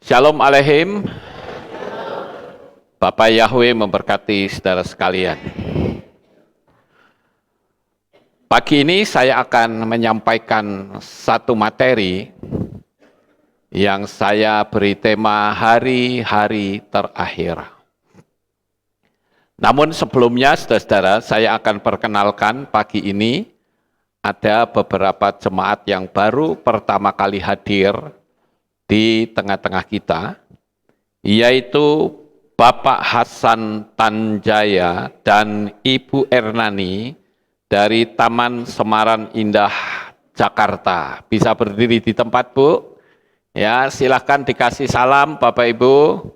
Shalom Aleihim. Bapak Yahweh memberkati saudara sekalian. Pagi ini saya akan menyampaikan satu materi yang saya beri tema hari-hari terakhir. Namun sebelumnya saudara-saudara, saya akan perkenalkan pagi ini ada beberapa jemaat yang baru pertama kali hadir di tengah-tengah kita, yaitu Bapak Hasan Tanjaya dan Ibu Ernani dari Taman Semaran Indah, Jakarta. Bisa berdiri di tempat, Bu? Ya, silahkan dikasih salam Bapak Ibu.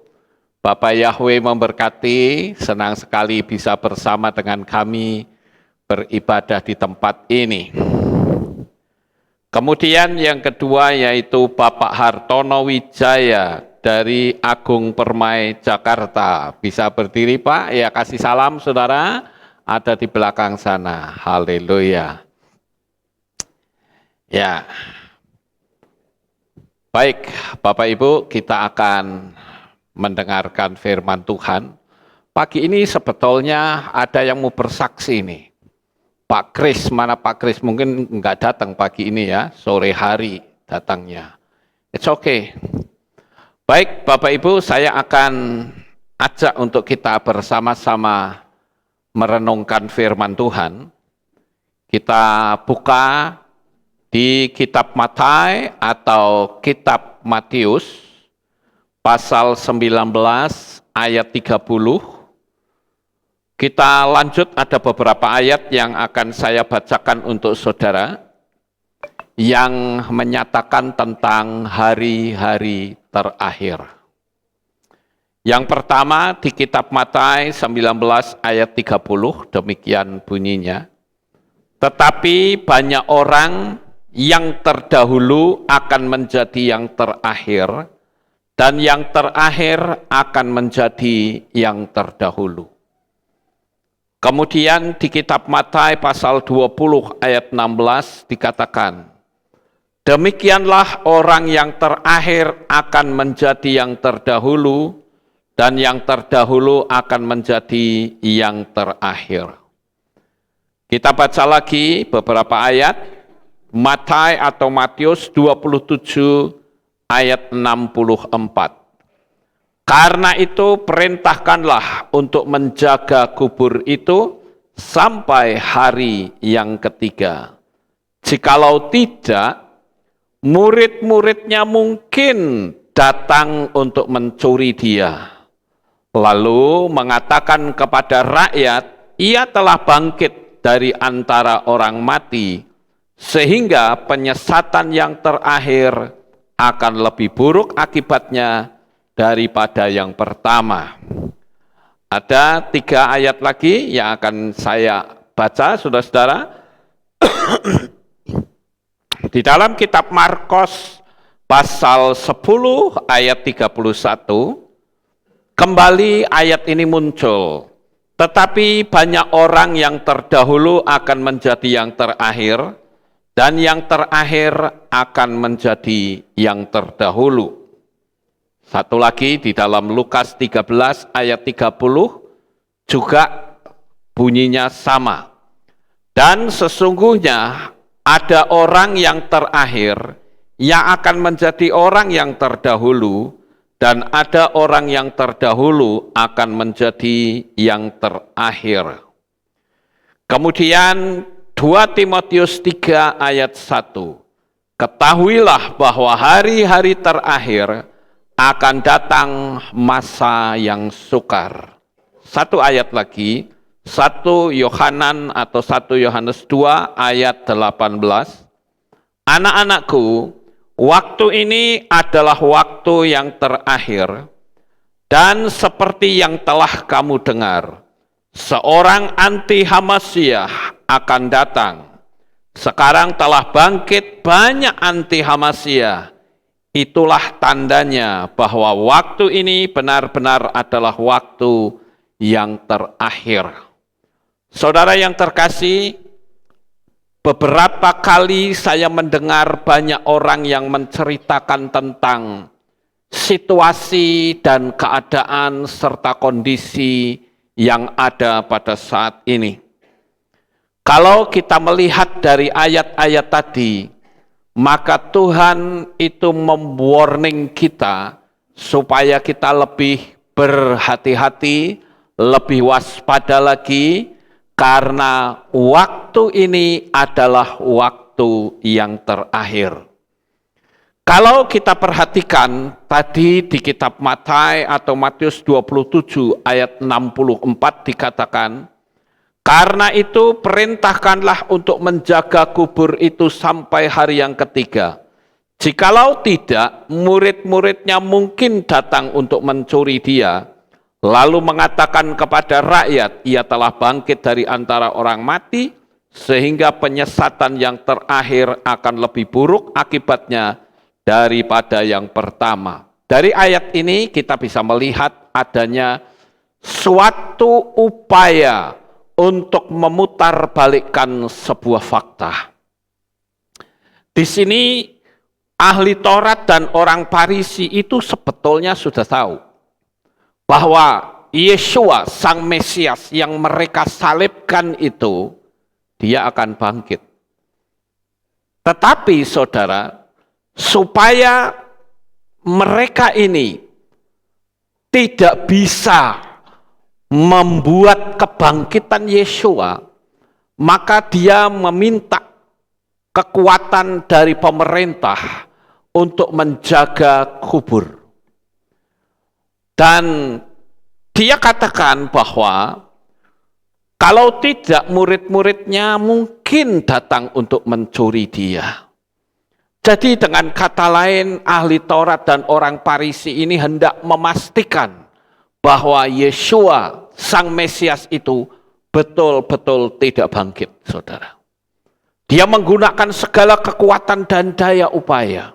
Bapak Yahweh memberkati, senang sekali bisa bersama dengan kami beribadah di tempat ini. Kemudian yang kedua yaitu Bapak Hartono Wijaya dari Agung Permai, Jakarta. Bisa berdiri Pak, ya kasih salam saudara, ada di belakang sana. Haleluya. Ya, baik Bapak Ibu, kita akan mendengarkan firman Tuhan. Pagi ini sebetulnya ada yang mau bersaksi nih. Pak Kris, mana Pak Kris? Mungkin nggak datang pagi ini ya, sore hari datangnya. It's okay. Baik Bapak Ibu, saya akan ajak untuk kita bersama-sama merenungkan firman Tuhan. Kita buka di kitab Matai atau kitab Matius, pasal 19 ayat 30. Kita lanjut, ada beberapa ayat yang akan saya bacakan untuk saudara yang menyatakan tentang hari-hari terakhir. Yang pertama di kitab Matai 19 ayat 30, demikian bunyinya. Tetapi banyak orang yang terdahulu akan menjadi yang terakhir, dan yang terakhir akan menjadi yang terdahulu. Kemudian di kitab Matai pasal 20 ayat 16 dikatakan, demikianlah orang yang terakhir akan menjadi yang terdahulu, dan yang terdahulu akan menjadi yang terakhir. Kita baca lagi beberapa ayat, Matai atau Matius 27 ayat 64. Karena itu perintahkanlah untuk menjaga kubur itu sampai hari yang ketiga. Jikalau tidak, murid-muridnya mungkin datang untuk mencuri dia. Lalu mengatakan kepada rakyat, ia telah bangkit dari antara orang mati, sehingga penyesatan yang terakhir akan lebih buruk akibatnya daripada yang pertama. Ada 3 ayat lagi yang akan saya baca, saudara-saudara. Di dalam kitab Markus pasal 10 ayat 31, kembali ayat ini muncul. Tetapi banyak orang yang terdahulu akan menjadi yang terakhir, dan yang terakhir akan menjadi yang terdahulu. Satu lagi di dalam Lukas 13 ayat 30 juga bunyinya sama. Dan sesungguhnya ada orang yang terakhir yang akan menjadi orang yang terdahulu, dan ada orang yang terdahulu akan menjadi yang terakhir. Kemudian 2 Timotius 3 ayat 1. Ketahuilah bahwa hari-hari terakhir akan datang masa yang sukar. 1 ayat lagi, 1 Yohanan atau 1 Yohanes 2 ayat 18. Anak-anakku, waktu ini adalah waktu yang terakhir, dan seperti yang telah kamu dengar, seorang anti-Hamasyah akan datang. Sekarang telah bangkit banyak anti-Hamasyah. Itulah tandanya bahwa waktu ini benar-benar adalah waktu yang terakhir. Saudara yang terkasih, beberapa kali saya mendengar banyak orang yang menceritakan tentang situasi dan keadaan serta kondisi yang ada pada saat ini. Kalau kita melihat dari ayat-ayat tadi, maka Tuhan itu memwarning kita supaya kita lebih berhati-hati, lebih waspada lagi, karena waktu ini adalah waktu yang terakhir. Kalau kita perhatikan tadi di kitab Matius atau Matius 27 ayat 64 dikatakan, karena itu perintahkanlah untuk menjaga kubur itu sampai hari yang ketiga. Jikalau tidak, murid-muridnya mungkin datang untuk mencuri dia, lalu mengatakan kepada rakyat, ia telah bangkit dari antara orang mati, sehingga penyesatan yang terakhir akan lebih buruk akibatnya daripada yang pertama. Dari ayat ini kita bisa melihat adanya suatu upaya untuk memutarbalikkan sebuah fakta. Di sini ahli Taurat dan orang Farisi itu sebetulnya sudah tahu bahwa Yesua sang Mesias yang mereka salibkan itu dia akan bangkit. Tetapi saudara, supaya mereka ini tidak bisa membuat kebangkitan Yesua, maka dia meminta kekuatan dari pemerintah untuk menjaga kubur. Dan dia katakan bahwa kalau tidak murid-muridnya mungkin datang untuk mencuri dia. Jadi dengan kata lain, ahli Taurat dan orang Farisi ini hendak memastikan bahwa Yesua sang Mesias itu betul-betul tidak bangkit, saudara. Dia menggunakan segala kekuatan dan daya upaya.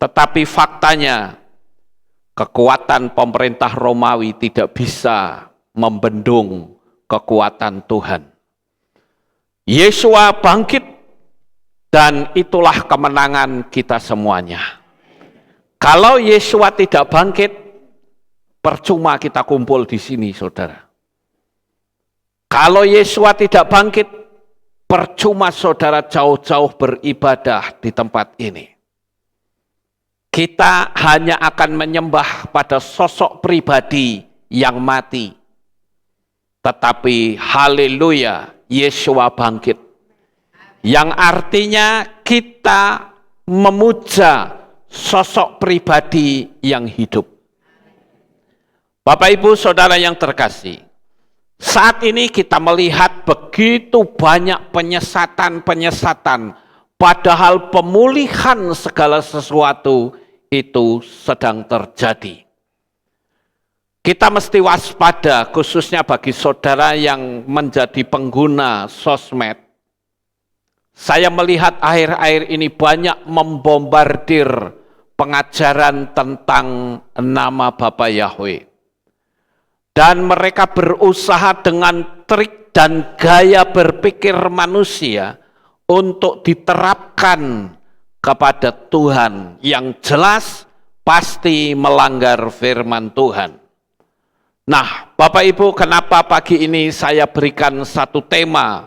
Tetapi faktanya, kekuatan pemerintah Romawi tidak bisa membendung kekuatan Tuhan. Yesua bangkit, dan itulah kemenangan kita semuanya. Kalau Yesua tidak bangkit, percuma kita kumpul di sini, saudara. Kalau Yesua tidak bangkit, percuma saudara jauh-jauh beribadah di tempat ini. Kita hanya akan menyembah pada sosok pribadi yang mati. Tetapi haleluya, Yesua bangkit. Yang artinya kita memuja sosok pribadi yang hidup. Bapak Ibu Saudara yang terkasih, saat ini kita melihat begitu banyak penyesatan-penyesatan, padahal pemulihan segala sesuatu itu sedang terjadi. Kita mesti waspada, khususnya bagi saudara yang menjadi pengguna sosmed. Saya melihat akhir-akhir ini banyak membombardir pengajaran tentang nama Bapa Yahweh. Dan mereka berusaha dengan trik dan gaya berpikir manusia untuk diterapkan kepada Tuhan yang jelas pasti melanggar firman Tuhan. Nah, Bapak Ibu, kenapa pagi ini saya berikan satu tema,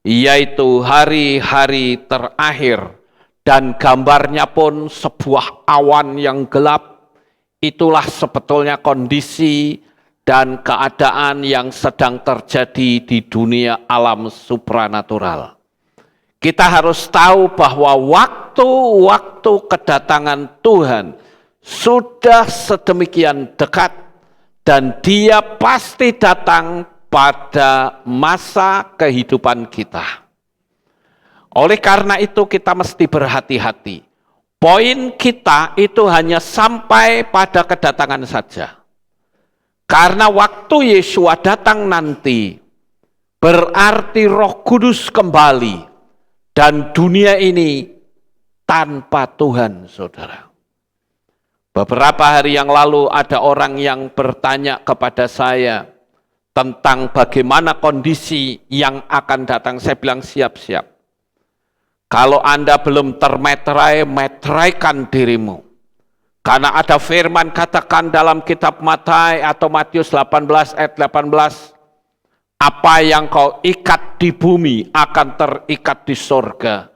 yaitu hari-hari terakhir, dan gambarnya pun sebuah awan yang gelap. Itulah sebetulnya kondisi dan keadaan yang sedang terjadi di dunia alam supranatural. Kita harus tahu bahwa waktu-waktu kedatangan Tuhan sudah sedemikian dekat, dan Dia pasti datang pada masa kehidupan kita. Oleh karena itu kita mesti berhati-hati. Poin kita itu hanya sampai pada kedatangan saja. Karena waktu Yesua datang nanti, berarti Roh Kudus kembali, dan dunia ini tanpa Tuhan, saudara. Beberapa hari yang lalu ada orang yang bertanya kepada saya tentang bagaimana kondisi yang akan datang. Saya bilang siap-siap. Kalau Anda belum termeterai, meteraikan dirimu. Karena ada firman katakan dalam kitab Matius 18 ayat 18, apa yang kau ikat di bumi akan terikat di sorga.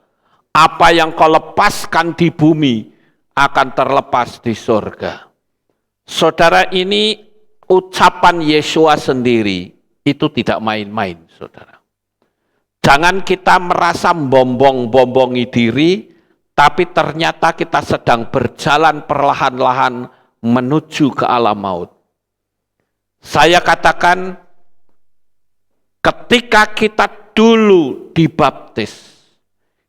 Apa yang kau lepaskan di bumi akan terlepas di sorga. Saudara, ini ucapan Yesua sendiri, itu tidak main-main, saudara. Jangan kita merasa membombong-bombongi diri, tapi ternyata kita sedang berjalan perlahan-lahan menuju ke alam maut. Saya katakan, ketika kita dulu dibaptis,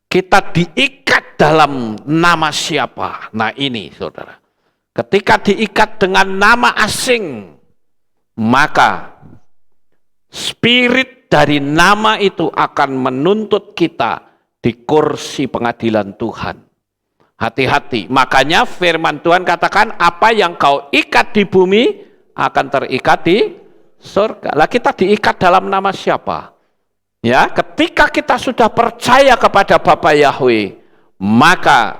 kita diikat dalam nama siapa? Nah ini saudara, ketika diikat dengan nama asing, maka spirit dari nama itu akan menuntut kita di kursi pengadilan Tuhan. Hati-hati, makanya firman Tuhan katakan, apa yang kau ikat di bumi akan terikat di surga. Lah kita diikat dalam nama siapa? Ya, ketika kita sudah percaya kepada Bapa Yahweh, maka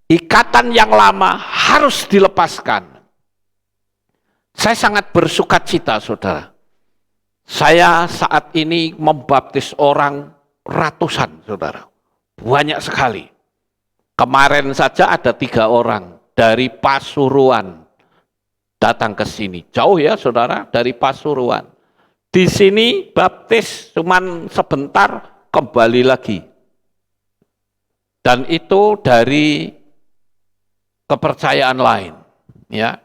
ikatan yang lama harus dilepaskan. Saya sangat bersukacita, saudara. Saya saat ini membaptis orang ratusan, saudara. Banyak sekali. Kemarin saja ada 3 orang dari Pasuruan datang ke sini. Jauh ya, saudara, dari Pasuruan. Di sini baptis cuman sebentar, kembali lagi. Dan itu dari kepercayaan lain, ya.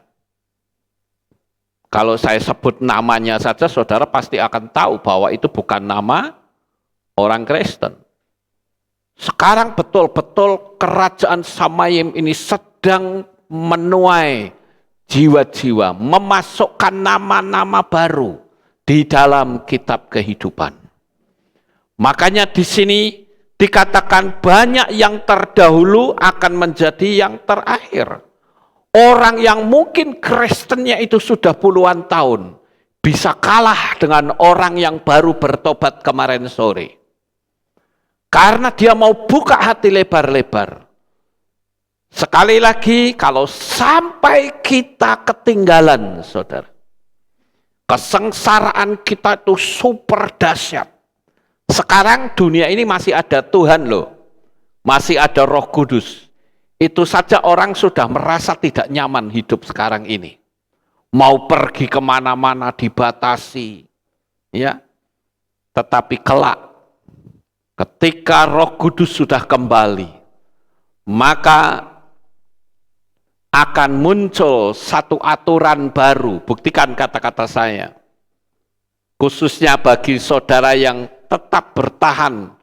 Kalau saya sebut namanya saja, saudara pasti akan tahu bahwa itu bukan nama orang Kristen. Sekarang betul-betul kerajaan Samayim ini sedang menuai jiwa-jiwa, memasukkan nama-nama baru di dalam kitab kehidupan. Makanya di sini dikatakan banyak yang terdahulu akan menjadi yang terakhir. Orang yang mungkin Kristennya itu sudah puluhan tahun, bisa kalah dengan orang yang baru bertobat kemarin sore. Karena dia mau buka hati lebar-lebar. Sekali lagi, kalau sampai kita ketinggalan, saudara, kesengsaraan kita itu super dahsyat. Sekarang dunia ini masih ada Tuhan loh, masih ada Roh Kudus. Itu saja orang sudah merasa tidak nyaman hidup sekarang ini. Mau pergi kemana-mana dibatasi, ya. Tetapi kelak, ketika Roh Kudus sudah kembali, maka akan muncul satu aturan baru. Buktikan kata-kata saya. Khususnya bagi saudara yang tetap bertahan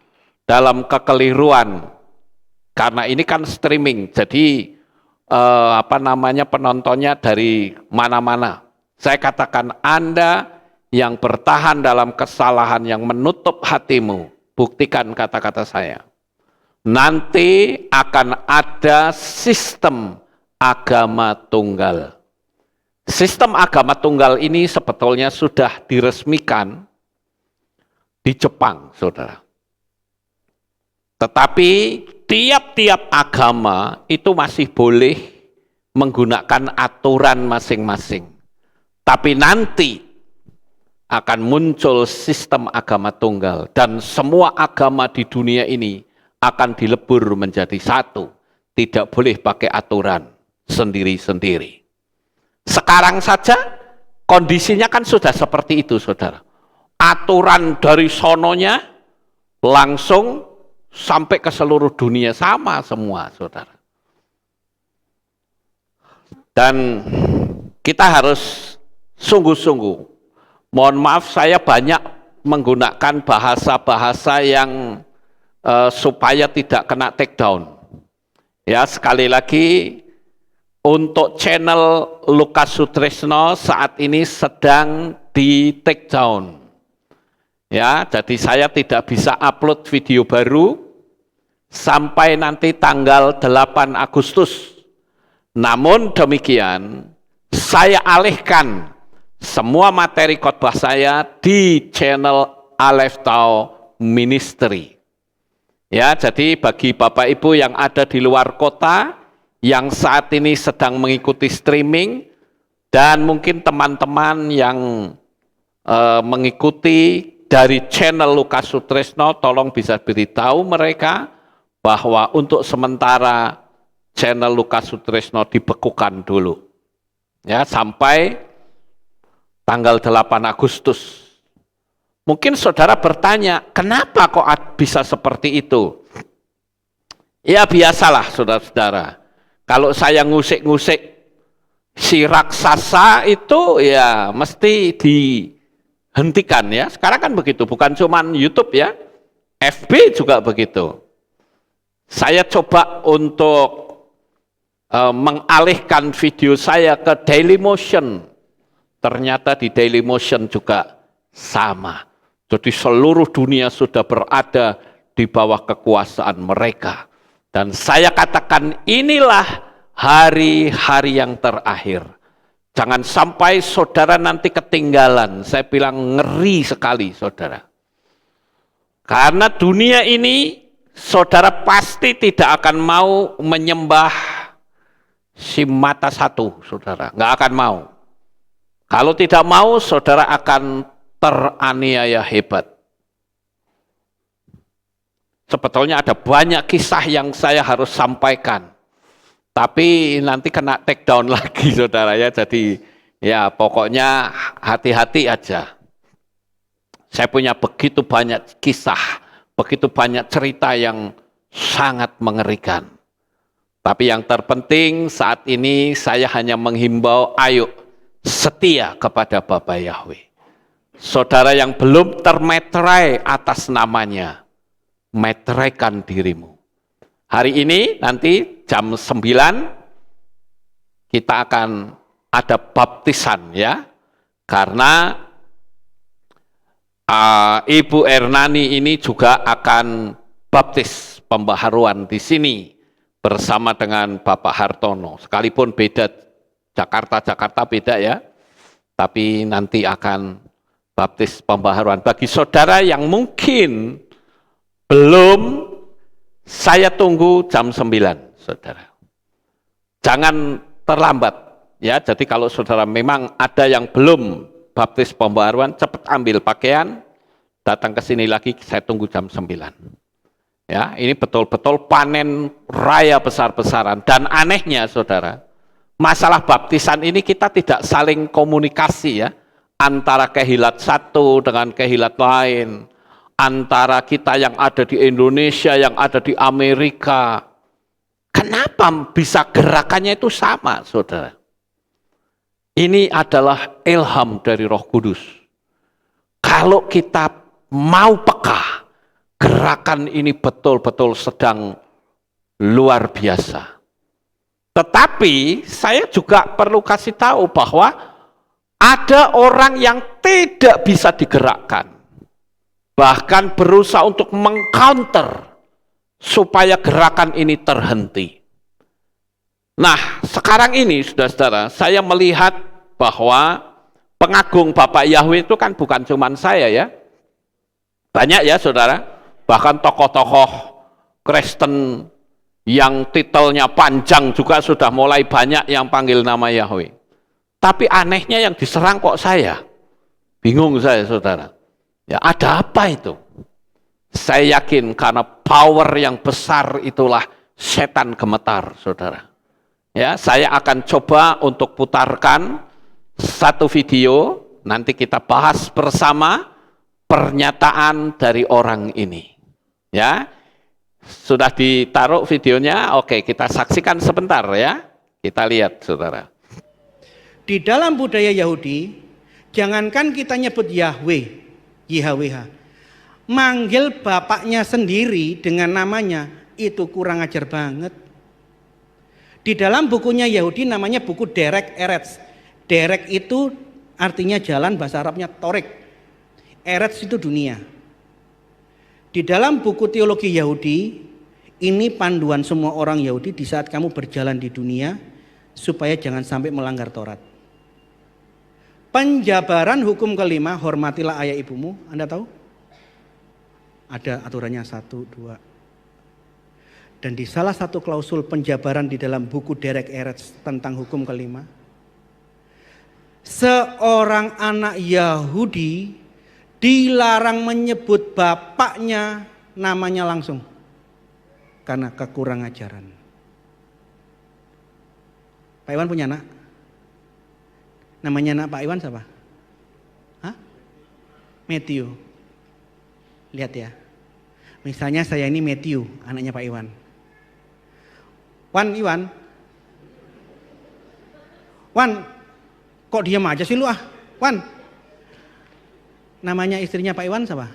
dalam kekeliruan. Karena ini kan streaming, jadi penontonnya dari mana-mana. Saya katakan, Anda yang bertahan dalam kesalahan yang menutup hatimu, buktikan kata-kata saya. Nanti akan ada sistem agama tunggal. Sistem agama tunggal ini sebetulnya sudah diresmikan di Jepang, saudara. Tetapi tiap-tiap agama itu masih boleh menggunakan aturan masing-masing. Tapi nanti akan muncul sistem agama tunggal. Dan semua agama di dunia ini akan dilebur menjadi satu. Tidak boleh pakai aturan sendiri-sendiri. Sekarang saja kondisinya kan sudah seperti itu, saudara. Aturan dari sononya langsung sampai ke seluruh dunia sama semua, saudara. Dan kita harus sungguh-sungguh. Mohon maaf, saya banyak menggunakan bahasa-bahasa yang supaya tidak kena take down. Ya, sekali lagi, untuk channel Lukas Sutrisno saat ini sedang di take down. Ya, jadi saya tidak bisa upload video baru sampai nanti tanggal 8 Agustus. Namun demikian, saya alihkan semua materi khotbah saya di channel Aleph Tau Ministry. Ya, jadi bagi Bapak Ibu yang ada di luar kota, yang saat ini sedang mengikuti streaming, dan mungkin teman-teman yang mengikuti dari channel Lukas Sutrisno, tolong bisa beritahu mereka bahwa untuk sementara channel Lukas Sutrisno dibekukan dulu. Ya, sampai tanggal 8 Agustus. Mungkin saudara bertanya, kenapa kok bisa seperti itu? Ya biasalah saudara-saudara. Kalau saya ngusik-ngusik si raksasa itu ya mesti dihentikan ya. Sekarang kan begitu, bukan cuma YouTube ya. FB juga begitu. Saya coba untuk mengalihkan video saya ke Dailymotion. Ternyata di Dailymotion juga sama. Jadi seluruh dunia sudah berada di bawah kekuasaan mereka. Dan saya katakan inilah hari-hari yang terakhir. Jangan sampai saudara nanti ketinggalan. Saya bilang ngeri sekali saudara. Karena dunia ini saudara pasti tidak akan mau menyembah si mata satu, saudara. Nggak akan mau. Kalau tidak mau, saudara akan teraniaya hebat. Sebetulnya ada banyak kisah yang saya harus sampaikan. Tapi nanti kena take down lagi saudara ya. Jadi ya pokoknya hati-hati aja. Saya punya begitu banyak kisah, begitu banyak cerita yang sangat mengerikan. Tapi yang terpenting saat ini saya hanya menghimbau, ayo setia kepada Bapa Yahweh. Saudara yang belum termeterai atas namanya, meteraikan dirimu. Hari ini nanti jam 9 kita akan ada baptisan ya. Karena Ibu Ernani ini juga akan baptis pembaharuan di sini bersama dengan Bapak Hartono. Sekalipun beda Jakarta beda ya. Tapi nanti akan baptis pembaharuan. Bagi saudara yang mungkin belum, saya tunggu jam 9, saudara. Jangan terlambat, ya. Jadi kalau saudara memang ada yang belum baptis pembaharuan, cepat ambil pakaian, datang ke sini lagi, saya tunggu jam 9. Ya, ini betul-betul panen raya besar-besaran. Dan anehnya, saudara, masalah baptisan ini kita tidak saling komunikasi ya. Antara kehilat satu dengan kehilat lain, antara kita yang ada di Indonesia, yang ada di Amerika. Kenapa bisa gerakannya itu sama, saudara? Ini adalah ilham dari Roh Kudus. Kalau kita mau peka, gerakan ini betul-betul sedang luar biasa. Tetapi saya juga perlu kasih tahu bahwa ada orang yang tidak bisa digerakkan. Bahkan berusaha untuk mengcounter supaya gerakan ini terhenti. Nah, sekarang ini saudara-saudara, saya melihat bahwa pengagung Bapak Yahweh itu kan bukan cuma saya ya. Banyak ya saudara, bahkan tokoh-tokoh Kristen yang titelnya panjang juga sudah mulai banyak yang panggil nama Yahweh. Tapi anehnya yang diserang kok saya. Bingung saya saudara. Ya ada apa itu? Saya yakin karena power yang besar itulah setan gemetar saudara. Ya, saya akan coba untuk putarkan satu video. Nanti kita bahas bersama pernyataan dari orang ini. Ya, sudah ditaruh videonya. Oke, kita saksikan sebentar ya. Kita lihat saudara. Di dalam budaya Yahudi, jangankan kita nyebut Yahweh, YHWH, manggil bapaknya sendiri dengan namanya, itu kurang ajar banget. Di dalam bukunya Yahudi namanya buku Derek Eretz. Derek itu artinya jalan, bahasa Arabnya Torek. Eretz itu dunia. Di dalam buku teologi Yahudi, ini panduan semua orang Yahudi di saat kamu berjalan di dunia, supaya jangan sampai melanggar Taurat. Penjabaran hukum kelima, hormatilah ayah ibumu. Anda tahu? Ada aturannya 1, 2. Dan di salah satu klausul penjabaran di dalam buku Derek Eretz tentang hukum kelima, seorang anak Yahudi dilarang menyebut bapaknya namanya langsung karena kekurang ajaran. Pak Iwan punya anak? Namanya anak Pak Iwan siapa? Hah? Matthew. Lihat ya. Misalnya saya ini Matthew, anaknya Pak Iwan. Iwan. Kok diam aja sih lu ah? Wan. Namanya istrinya Pak Iwan siapa?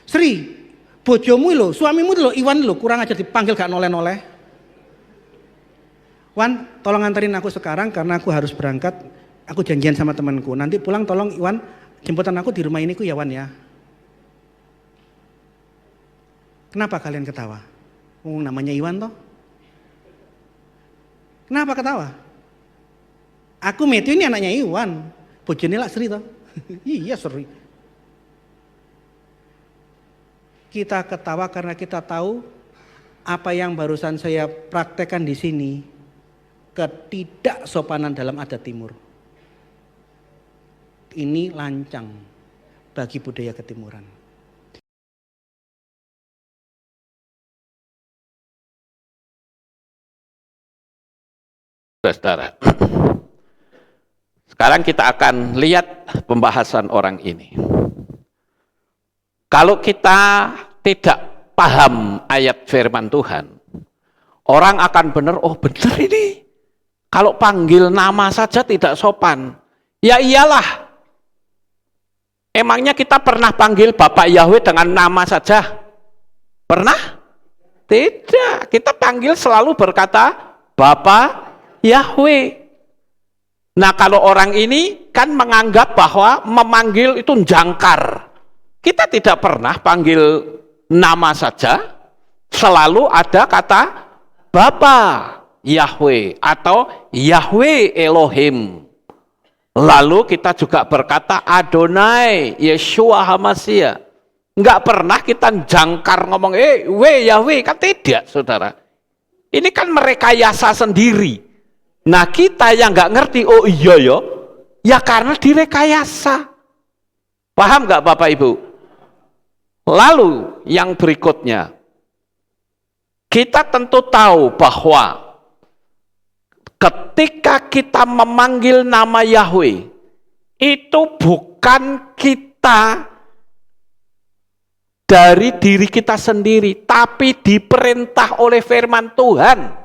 Sri. Bojomu lo, suamimu lo, Iwan lo, kurang aja dipanggil gak noleh-noleh. Wan, tolong anterin aku sekarang karena aku harus berangkat. Aku janjian sama temanku. Nanti pulang tolong Iwan jemputan aku di rumah ini ku ya Wan ya. Kenapa kalian ketawa? Namanya Iwan toh? Kenapa ketawa? Aku Matthew ini anaknya Iwan. Bojone lah Sri toh. Iya Sri. Kita ketawa karena kita tahu apa yang barusan saya praktekkan di sini, ketidaksopanan dalam adat timur. Ini lancang bagi budaya ketimuran. Saudara, sekarang kita akan lihat pembahasan orang ini. Kalau kita tidak paham ayat firman Tuhan, orang akan benar, oh benar ini. Kalau panggil nama saja tidak sopan. Ya iyalah. Emangnya kita pernah panggil Bapak Yahweh dengan nama saja? Pernah? Tidak. Kita panggil selalu berkata Bapak Yahweh. Nah kalau orang ini kan menganggap bahwa memanggil itu jangkar. Kita tidak pernah panggil nama saja, selalu ada kata Bapa Yahweh atau Yahweh Elohim. Lalu kita juga berkata Adonai Yeshua HaMashiach. Enggak pernah kita jangkar ngomong Yahweh, kan tidak saudara. Ini kan merekayasa sendiri. Nah kita yang nggak ngerti, oh iya ya karena direkayasa. Paham nggak Bapak Ibu? Lalu yang berikutnya, kita tentu tahu bahwa ketika kita memanggil nama Yahweh, itu bukan kita dari diri kita sendiri, tapi diperintah oleh firman Tuhan.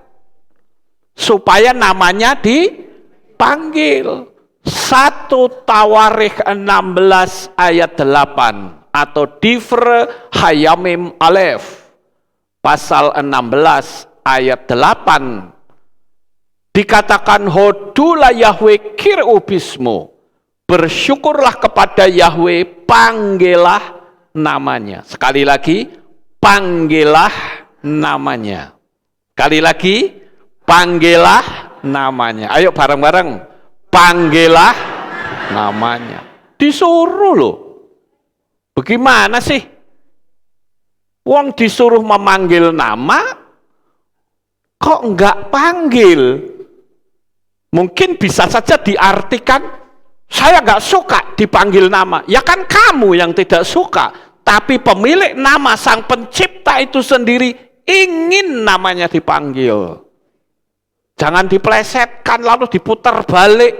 Supaya namanya dipanggil. 1 Tawarikh 16 ayat 8 atau Divre Hayamim Aleph pasal 16 ayat 8 dikatakan Hodulah Yahweh kir'u bismu, bersyukurlah kepada Yahweh, panggillah namanya. Sekali lagi, panggillah namanya. Sekali lagi, panggillah namanya. Ayo bareng-bareng, panggillah namanya. Disuruh loh. Bagaimana sih? Wong disuruh memanggil nama, kok enggak panggil? Mungkin bisa saja diartikan, saya enggak suka dipanggil nama. Ya kan kamu yang tidak suka, tapi pemilik nama sang pencipta itu sendiri ingin namanya dipanggil. Jangan diplesetkan lalu diputar balik.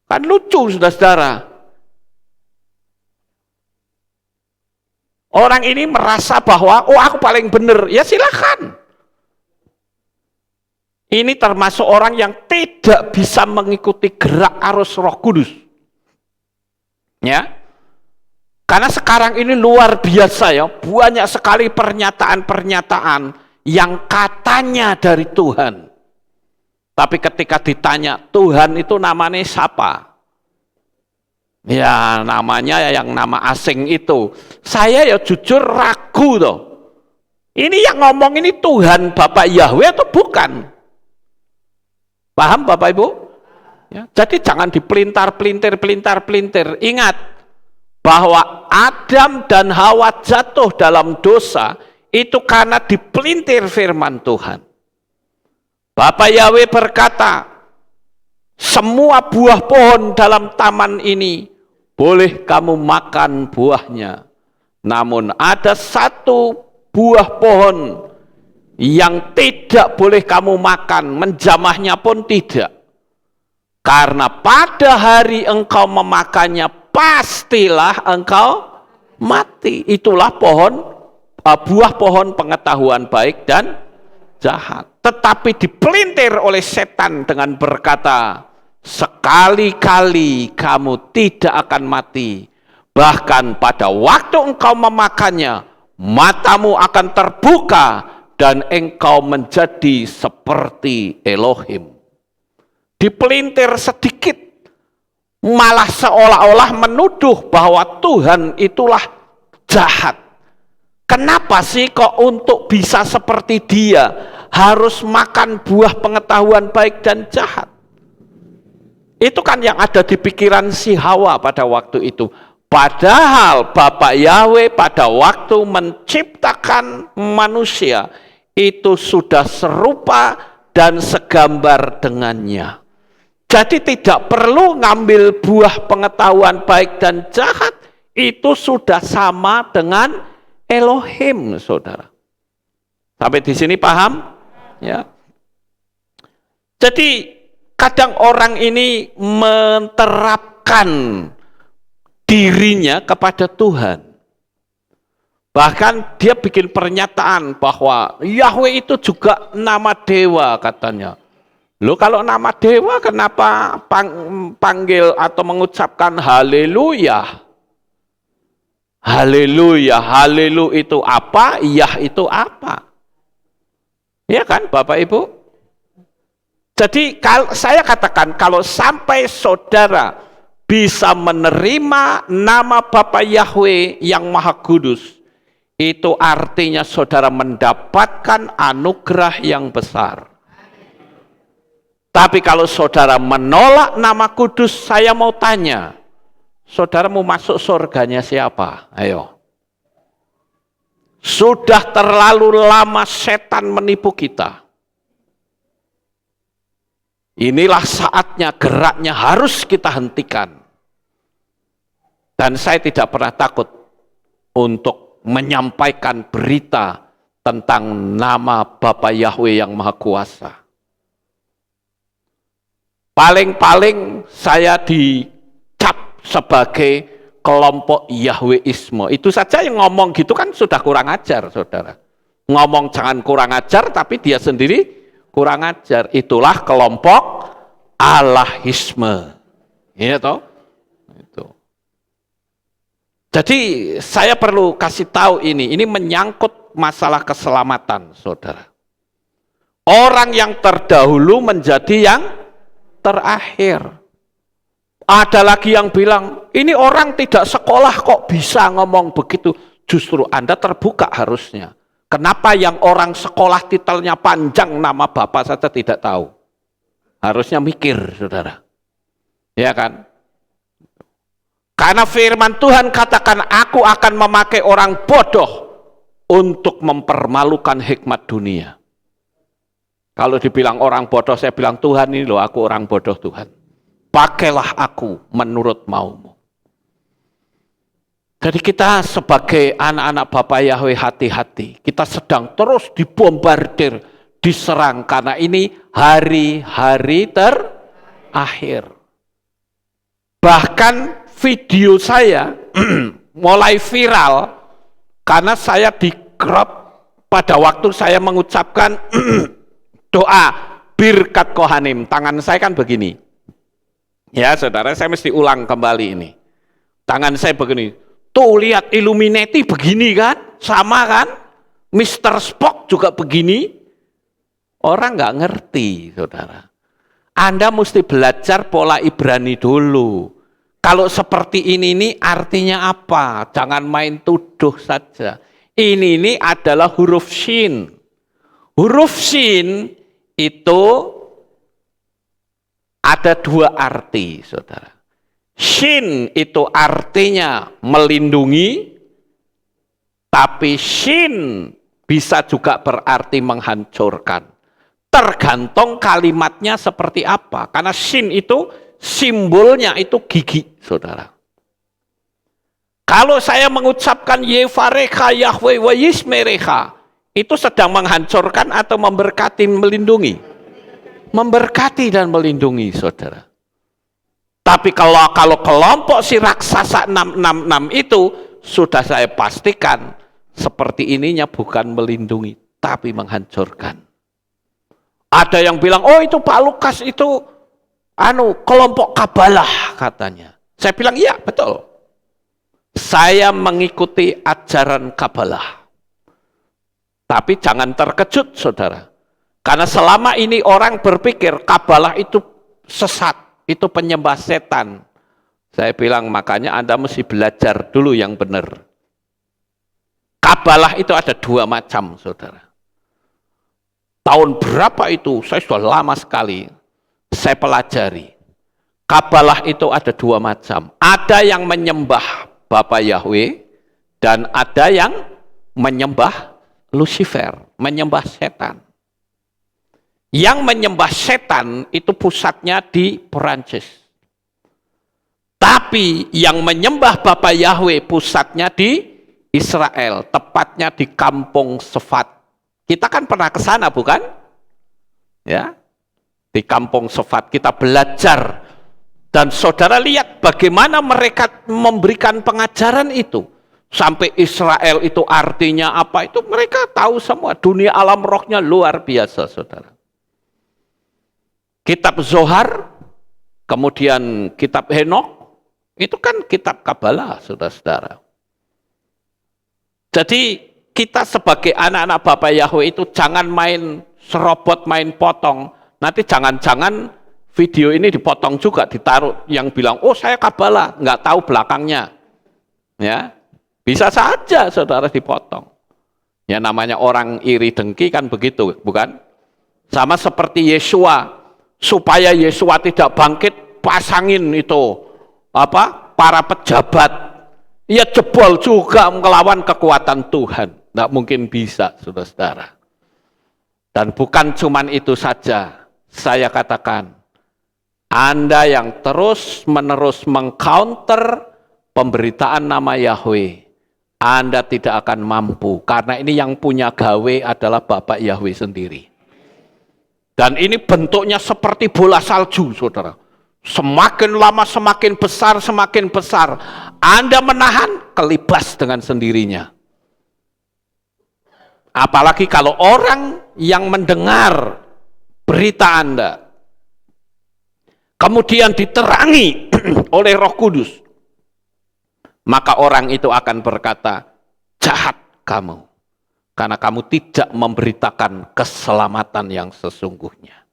Kan lucu saudara-saudara. Orang ini merasa bahwa, oh aku paling benar. Ya silakan. Ini termasuk orang yang tidak bisa mengikuti gerak arus Roh Kudus. Ya. Karena sekarang ini luar biasa ya. Banyak sekali pernyataan-pernyataan yang katanya dari Tuhan. Tapi ketika ditanya, Tuhan itu namanya siapa? Ya namanya yang nama asing itu. Saya ya jujur ragu toh. Ini yang ngomong ini Tuhan Bapak Yahweh atau bukan? Paham Bapak Ibu? Ya, jadi jangan dipelintar-pelintir. Ingat bahwa Adam dan Hawa jatuh dalam dosa. Itu karena dipelintir firman Tuhan. Bapak Yahweh berkata, semua buah pohon dalam taman ini boleh kamu makan buahnya. Namun ada satu buah pohon yang tidak boleh kamu makan, menjamahnya pun tidak. Karena pada hari engkau memakannya, pastilah engkau mati. Itulah buah pohon pengetahuan baik dan jahat. Tetapi dipelintir oleh setan dengan berkata, sekali-kali kamu tidak akan mati. Bahkan pada waktu engkau memakannya, matamu akan terbuka dan engkau menjadi seperti Elohim. Dipelintir sedikit, malah seolah-olah menuduh bahwa Tuhan itulah jahat. Kenapa sih kok untuk bisa seperti dia harus makan buah pengetahuan baik dan jahat? Itu kan yang ada di pikiran si Hawa pada waktu itu. Padahal Bapak Yahweh pada waktu menciptakan manusia itu sudah serupa dan segambar dengannya. Jadi tidak perlu ngambil buah pengetahuan baik dan jahat, itu sudah sama dengan Elohim, saudara. Sampai di sini paham? Ya. Jadi kadang orang ini menerapkan dirinya kepada Tuhan. Bahkan dia bikin pernyataan bahwa Yahweh itu juga nama dewa katanya. Loh, kalau nama dewa kenapa panggil atau mengucapkan haleluya? Haleluya, halelu itu apa? Yah itu apa? Ya kan Bapak Ibu? Jadi saya katakan kalau sampai saudara bisa menerima nama Bapa Yahweh yang Maha Kudus, itu artinya saudara mendapatkan anugerah yang besar. Tapi kalau saudara menolak nama kudus, saya mau tanya, saudara mau masuk surganya siapa? Ayo. Sudah terlalu lama setan menipu kita. Inilah saatnya, geraknya harus kita hentikan. Dan saya tidak pernah takut untuk menyampaikan berita tentang nama Bapa Yahweh yang Maha Kuasa. Paling-paling saya dicap sebagai kelompok Yahweisme. Itu saja yang ngomong gitu kan sudah kurang ajar, saudara. Ngomong jangan kurang ajar, tapi dia sendiri kurang ajar. Itulah kelompok Allahisme. Iya toh? Itu. Jadi saya perlu kasih tahu ini menyangkut masalah keselamatan, saudara. Orang yang terdahulu menjadi yang terakhir. Ada lagi yang bilang, ini orang tidak sekolah kok bisa ngomong begitu. Justru Anda terbuka harusnya. Kenapa yang orang sekolah titelnya panjang nama Bapak saja tidak tahu? Harusnya mikir, saudara. Ya kan? Karena firman Tuhan katakan, aku akan memakai orang bodoh untuk mempermalukan hikmat dunia. Kalau dibilang orang bodoh, saya bilang Tuhan ini loh, aku orang bodoh Tuhan. Pakailah aku menurut maumu. Jadi kita sebagai anak-anak Bapa Yahweh hati-hati. Kita sedang terus dibombardir, diserang. Karena ini hari-hari terakhir. Bahkan video saya mulai viral karena saya di crop pada waktu saya mengucapkan doa birkat kohanim. Tangan saya kan begini. Ya saudara, saya mesti ulang kembali ini. Tangan saya begini. Tuh lihat Illuminati begini kan? Sama kan? Mr. Spock juga begini. Orang nggak ngerti, saudara. Anda mesti belajar pola Ibrani dulu. Kalau seperti ini artinya apa? Jangan main tuduh saja. Ini adalah huruf Shin. Huruf Shin itu ada dua arti, saudara. Shin itu artinya melindungi, tapi Shin bisa juga berarti menghancurkan. Tergantung kalimatnya seperti apa. Karena sin itu simbolnya itu gigi, saudara. Kalau saya mengucapkan Yevarecha Yahweh wa Yismerecha, itu sedang menghancurkan atau memberkati, melindungi? Memberkati dan melindungi, saudara. Tapi kalau kelompok si raksasa 666 itu, sudah saya pastikan, seperti ininya bukan melindungi, tapi menghancurkan. Ada yang bilang, oh itu Pak Lukas itu kelompok Kabalah katanya. Saya bilang, iya betul. Saya mengikuti ajaran Kabalah. Tapi jangan terkejut, saudara. Karena selama ini orang berpikir Kabalah itu sesat, itu penyembah setan. Saya bilang, makanya Anda mesti belajar dulu yang benar. Kabalah itu ada 2 macam, saudara. Tahun berapa itu? Saya sudah lama sekali. Saya pelajari. Kabalah itu ada 2 macam. Ada yang menyembah Bapa Yahweh, dan ada yang menyembah Lucifer, menyembah setan. Yang menyembah setan itu pusatnya di Perancis. Tapi yang menyembah Bapa Yahweh pusatnya di Israel, tepatnya di Kampung Sefat. Kita kan pernah ke sana, bukan? Ya. Di Kampung Sefat kita belajar. Dan saudara lihat bagaimana mereka memberikan pengajaran itu. Sampai Israel itu artinya apa, itu mereka tahu semua. Dunia alam rohnya luar biasa, saudara. Kitab Zohar, kemudian kitab Henok, itu kan kitab Kabalah, saudara-saudara. Jadi kita sebagai anak-anak Bapak Yahweh itu jangan main serobot, main potong. Nanti jangan-jangan video ini dipotong juga, ditaruh yang bilang, oh saya Kabalah, nggak tahu belakangnya. Ya, bisa saja saudara dipotong. Ya namanya orang iri dengki kan begitu, bukan? Sama seperti Yesua, supaya Yesua tidak bangkit, pasangin itu para pejabat. Ya jebol juga melawan kekuatan Tuhan. Nggak mungkin bisa, saudara-saudara. Dan bukan cuman itu saja, saya katakan, Anda yang terus-menerus mengcounter pemberitaan nama Yahweh, Anda tidak akan mampu. Karena ini yang punya gawe adalah Bapak Yahweh sendiri. Dan ini bentuknya seperti bola salju, saudara. Semakin lama semakin besar, semakin besar. Anda menahan, kelibas dengan sendirinya. Apalagi kalau orang yang mendengar berita Anda, kemudian diterangi oleh Roh Kudus, maka orang itu akan berkata, jahat kamu, karena kamu tidak memberitakan keselamatan yang sesungguhnya.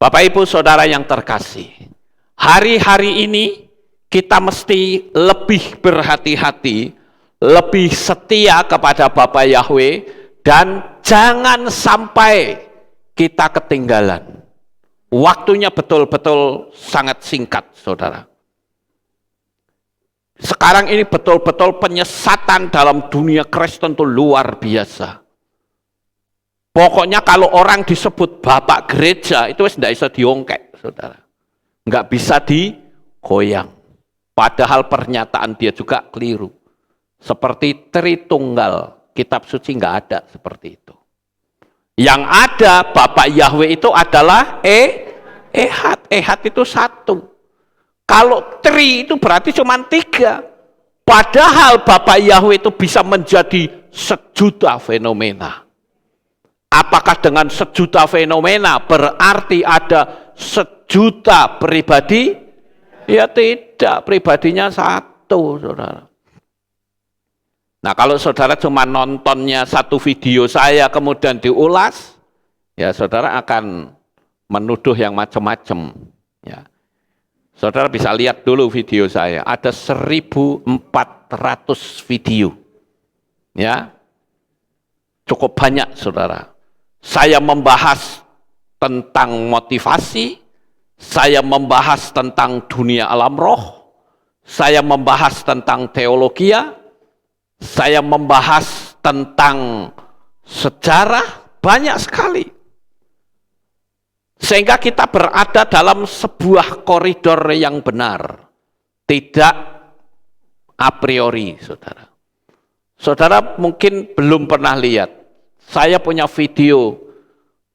Bapak Ibu Saudara yang terkasih, hari-hari ini kita mesti lebih berhati-hati, lebih setia kepada Bapak Yahweh, dan jangan sampai kita ketinggalan. Waktunya betul-betul sangat singkat, saudara. Sekarang ini betul-betul penyesatan dalam dunia Kristen itu luar biasa. Pokoknya kalau orang disebut bapak gereja, itu tidak bisa diongkek, saudara. Nggak bisa digoyang. Padahal pernyataan dia juga keliru. Seperti Tritunggal, kitab suci nggak ada seperti itu. Yang ada Bapak Yahweh itu adalah Ehad. Ehad itu 1. Kalau tri itu berarti cuma 3. Padahal Bapak Yahweh itu bisa menjadi 1.000.000 fenomena. Apakah dengan 1.000.000 fenomena berarti ada 1.000.000 pribadi? Ya tidak, pribadinya 1, saudara. Nah kalau saudara cuma nontonnya 1 video saya kemudian diulas, ya saudara akan menuduh yang macam-macam. Ya. Saudara bisa lihat dulu video saya, ada 1.400 video. Ya, cukup banyak saudara. Saya membahas tentang motivasi, saya membahas tentang dunia alam roh, saya membahas tentang teologia, saya membahas tentang sejarah banyak sekali. Sehingga kita berada dalam sebuah koridor yang benar. Tidak a priori, saudara. Saudara mungkin belum pernah lihat. Saya punya video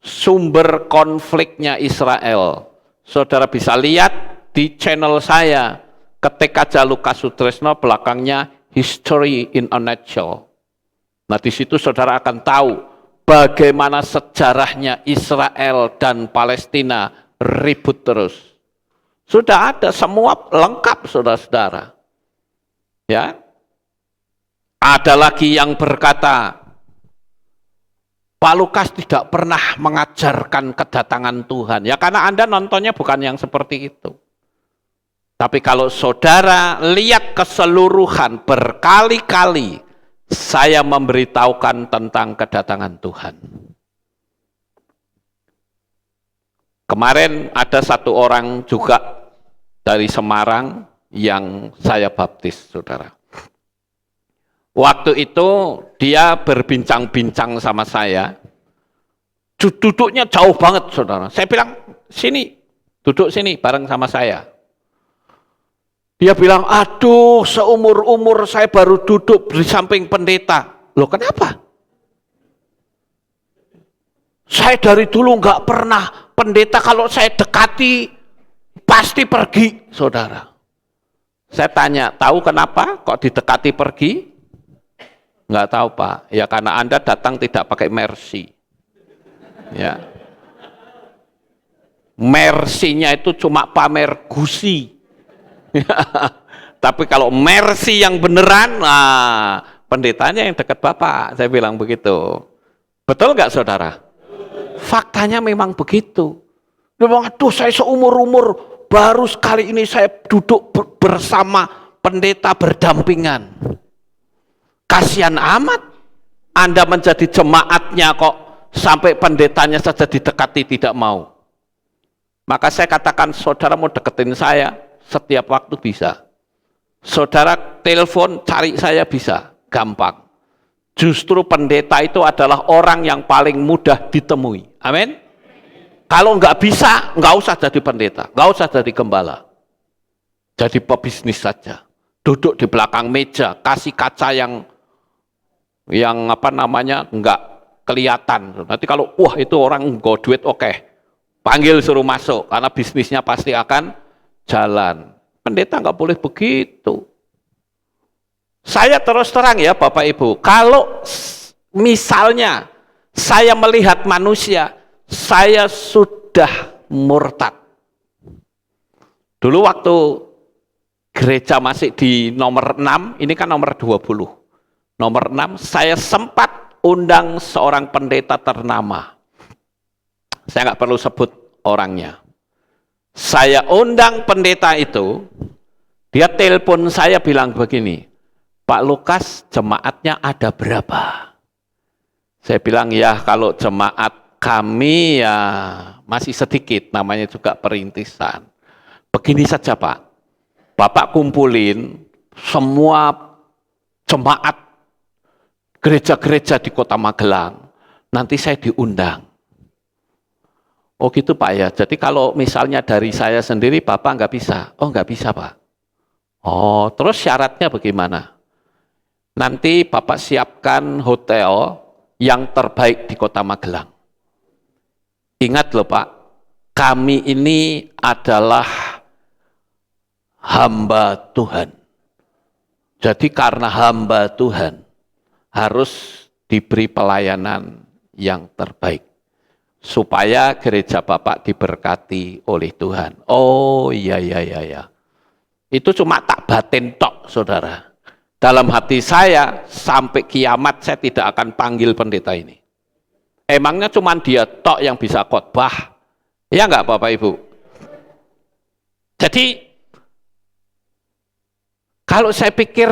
sumber konfliknya Israel. Saudara bisa lihat di channel saya. Ketik aja Lukas Sutrisno, belakangnya History in a Nutshell. Nah di situ saudara akan tahu bagaimana sejarahnya Israel dan Palestina ribut terus. Sudah ada semua lengkap saudara-saudara. Ya. Ada lagi yang berkata, Pak Lukas tidak pernah mengajarkan kedatangan Tuhan. Ya karena Anda nontonnya bukan yang seperti itu. Tapi kalau saudara lihat keseluruhan berkali-kali saya memberitahukan tentang kedatangan Tuhan. Kemarin ada satu orang juga dari Semarang yang saya baptis, saudara. Waktu itu dia berbincang-bincang sama saya. Duduknya jauh banget, saudara. Saya bilang, sini, duduk sini bareng sama saya. Dia bilang, aduh seumur-umur saya baru duduk di samping pendeta. Loh kenapa? Saya dari dulu nggak pernah, pendeta kalau saya dekati pasti pergi, saudara. Saya tanya, tahu kenapa kok didekati pergi? Nggak tahu Pak, ya karena Anda datang tidak pakai mercy. Ya. Mercy-nya itu cuma pamer gusi. Tapi kalau mercy yang beneran, nah pendetanya yang dekat Bapak, saya bilang begitu. Betul nggak saudara? Faktanya memang begitu. Dia bilang, aduh saya seumur-umur baru sekali ini saya duduk bersama pendeta berdampingan. Kasihan amat, Anda menjadi jemaatnya kok sampai pendetanya saja didekati tidak mau. Maka saya katakan, saudara mau deketin saya, setiap waktu bisa. Saudara telepon, cari saya bisa, gampang. Justru pendeta itu adalah orang yang paling mudah ditemui. Amin. Kalau nggak bisa, nggak usah jadi pendeta, nggak usah jadi gembala. Jadi pebisnis saja. Duduk di belakang meja, kasih kaca yang apa namanya nggak kelihatan. Nanti kalau wah itu orang go duit, oke, panggil suruh masuk karena bisnisnya pasti akan jalan. Pendeta nggak boleh begitu. Saya terus terang ya Bapak Ibu, kalau misalnya saya melihat manusia, saya sudah murtad. Dulu waktu gereja masih di nomor 6, ini kan nomor 20. Nomor 6, saya sempat undang seorang pendeta ternama. Saya nggak perlu sebut orangnya. Saya undang pendeta itu, dia telepon saya bilang begini, Pak Lukas, jemaatnya ada berapa? Saya bilang, ya kalau jemaat kami ya masih sedikit, namanya juga perintisan. Begini saja Pak, Bapak kumpulin semua jemaat gereja-gereja di Kota Magelang, nanti saya diundang. Oh gitu Pak ya, jadi kalau misalnya dari saya sendiri Bapak nggak bisa? Oh nggak bisa Pak. Oh terus syaratnya bagaimana? Nanti Bapak siapkan hotel yang terbaik di Kota Magelang. Ingat loh Pak, kami ini adalah hamba Tuhan. Jadi karena hamba Tuhan, harus diberi pelayanan yang terbaik. Supaya gereja Bapak diberkati oleh Tuhan. Oh iya. Itu cuma tak batin tok saudara. Dalam hati saya, sampai kiamat saya tidak akan panggil pendeta ini. Emangnya cuma dia tok yang bisa khotbah? Ya enggak Bapak Ibu? Jadi, kalau saya pikir,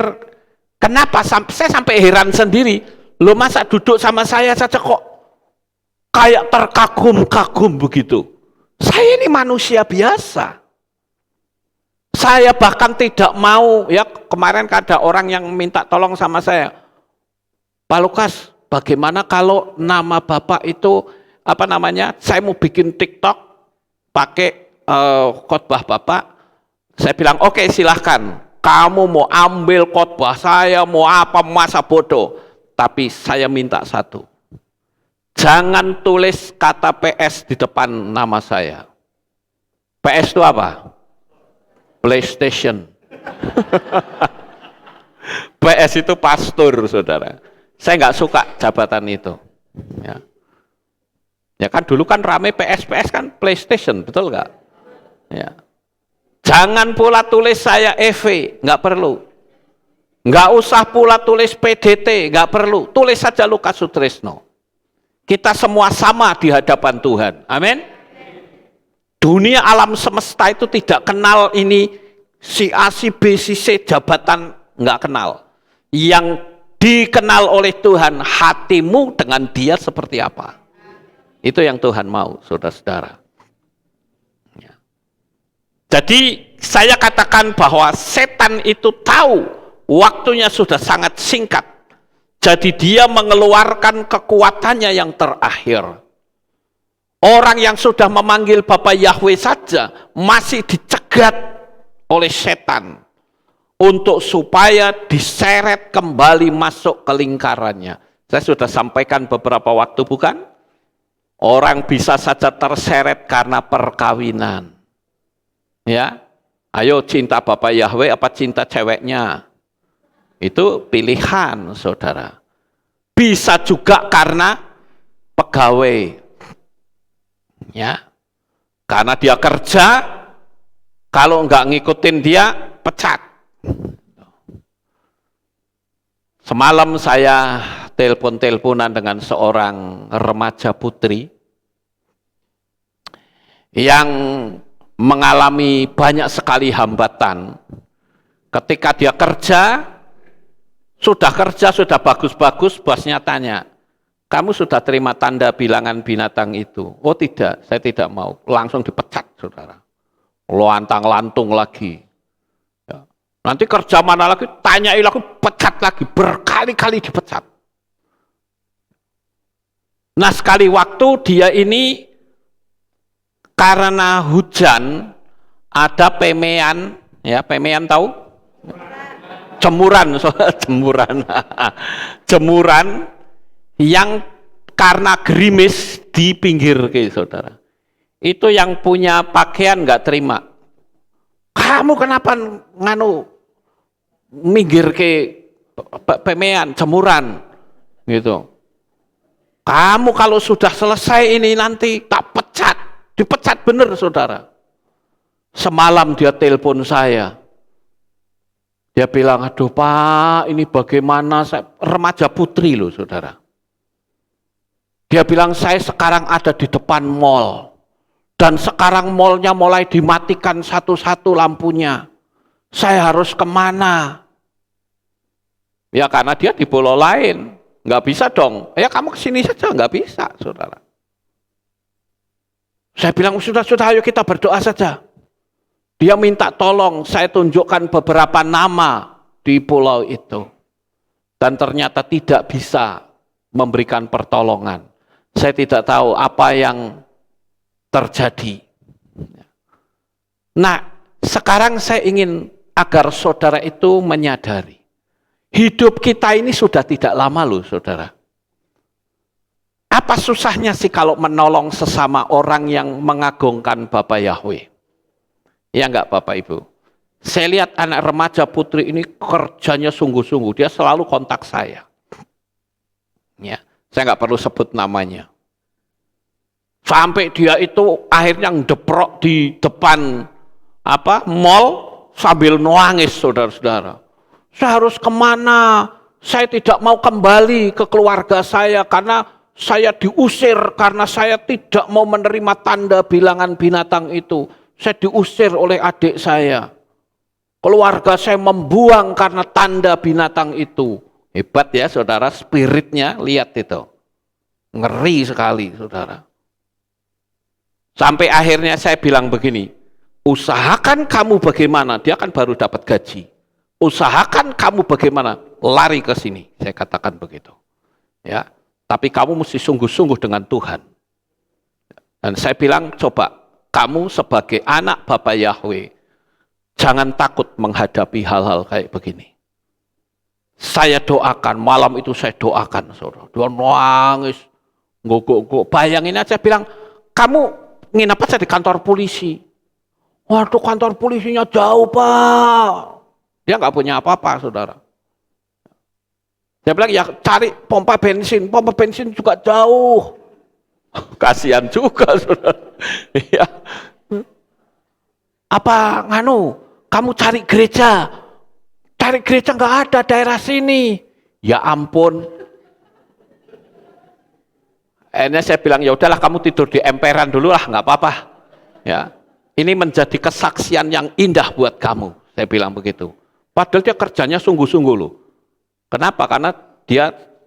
kenapa saya sampai heran sendiri, lo masa duduk sama saya saja kok kayak terkagum-kagum begitu. Saya ini manusia biasa. Saya bahkan tidak mau, ya kemarin ada orang yang minta tolong sama saya. Pak Lukas, bagaimana kalau nama Bapak itu, saya mau bikin TikTok pakai khotbah Bapak. Saya bilang, oke, silahkan. Kamu mau ambil khotbah saya, mau apa, masa bodoh. Tapi saya minta satu. Jangan tulis kata PS di depan nama saya. PS itu apa? PlayStation. PS itu pastor, saudara. Saya nggak suka jabatan itu. Ya kan dulu kan rame PS kan PlayStation, betul nggak? Ya. Jangan pula tulis saya EV, nggak perlu. Nggak usah pula tulis PDT, nggak perlu. Tulis saja Lukas Sutrisno. Kita semua sama di hadapan Tuhan. Amin. Dunia alam semesta itu tidak kenal ini si A, si B, si C, jabatan nggak kenal. Yang dikenal oleh Tuhan, hatimu dengan dia seperti apa. Itu yang Tuhan mau, saudara-saudara. Ya. Jadi saya katakan bahwa setan itu tahu waktunya sudah sangat singkat. Jadi dia mengeluarkan kekuatannya yang terakhir. Orang yang sudah memanggil Bapak Yahweh saja masih dicegat oleh setan untuk supaya diseret kembali masuk ke lingkarannya. Saya sudah sampaikan beberapa waktu, bukan? Orang bisa saja terseret karena perkawinan. Ya, ayo cinta Bapak Yahweh apa cinta ceweknya? Itu pilihan, saudara. Bisa juga karena pegawai. Ya, karena dia kerja, kalau nggak ngikutin dia, pecat. Semalam saya telepon-teleponan dengan seorang remaja putri yang mengalami banyak sekali hambatan. Ketika dia kerja, sudah bagus-bagus, bosnya tanya, kamu sudah terima tanda bilangan binatang itu? Oh tidak, saya tidak mau. Langsung dipecat, saudara. Loantang-lantung lagi. Ya. Nanti kerja mana lagi, tanyai lagi, pecat lagi. Berkali-kali dipecat. Nah sekali waktu dia ini, karena hujan, ada pemean, ya pemean tahu? Jemuran, jemuran yang karena gerimis di pinggir, saudara. Itu yang punya pakaian nggak terima. Kamu kenapa minggir ke pemean, jemuran, gitu. Kamu kalau sudah selesai ini nanti tak pecat, dipecat bener, saudara. Semalam dia telepon saya. Dia bilang, aduh Pak, ini bagaimana, saya remaja putri loh, saudara. Dia bilang, saya sekarang ada di depan mall. Dan sekarang mallnya mulai dimatikan satu-satu lampunya. Saya harus kemana? Ya karena dia di pulau lain. Nggak bisa dong. Ya kamu kesini saja, nggak bisa, saudara. Saya bilang, sudah, ayo kita berdoa saja. Dia minta tolong, saya tunjukkan beberapa nama di pulau itu. Dan ternyata tidak bisa memberikan pertolongan. Saya tidak tahu apa yang terjadi. Nah, sekarang saya ingin agar saudara itu menyadari. Hidup kita ini sudah tidak lama loh, saudara. Apa susahnya sih kalau menolong sesama orang yang mengagungkan Bapak Yahweh? Ya enggak Bapak Ibu? Saya lihat anak remaja putri ini kerjanya sungguh-sungguh. Dia selalu kontak saya. Ya, saya enggak perlu sebut namanya. Sampai dia itu akhirnya ngedeprok di depan mall sambil nangis, saudara-saudara. Saya harus kemana? Saya tidak mau kembali ke keluarga saya karena saya diusir karena saya tidak mau menerima tanda bilangan binatang itu. Saya diusir oleh adik saya. Keluarga saya membuang karena tanda binatang itu. Hebat ya saudara, spiritnya, lihat itu. Ngeri sekali saudara. Sampai akhirnya saya bilang begini, usahakan kamu bagaimana, dia kan baru dapat gaji. Usahakan kamu bagaimana, lari ke sini, saya katakan begitu. Ya, tapi kamu mesti sungguh-sungguh dengan Tuhan. Dan saya bilang, coba kamu sebagai anak Bapa Yahweh, jangan takut menghadapi hal-hal kayak begini. Saya doakan, malam itu saya doakan, saudara. Dia nangis, nggok. Bayangin aja, bilang, kamu nginep aja di kantor polisi. Waduh, kantor polisinya jauh, Pak. Dia nggak punya apa-apa, saudara. Dia bilang, ya cari pompa bensin juga jauh. Kasihan juga, saudara. Ya. Apa, kamu cari gereja nggak ada daerah sini. Ya ampun. Akhirnya saya bilang, ya udahlah kamu tidur di emperan dulu lah, nggak apa-apa. Ya, ini menjadi kesaksian yang indah buat kamu. Saya bilang begitu. Padahal dia kerjanya sungguh-sungguh loh. Kenapa? Karena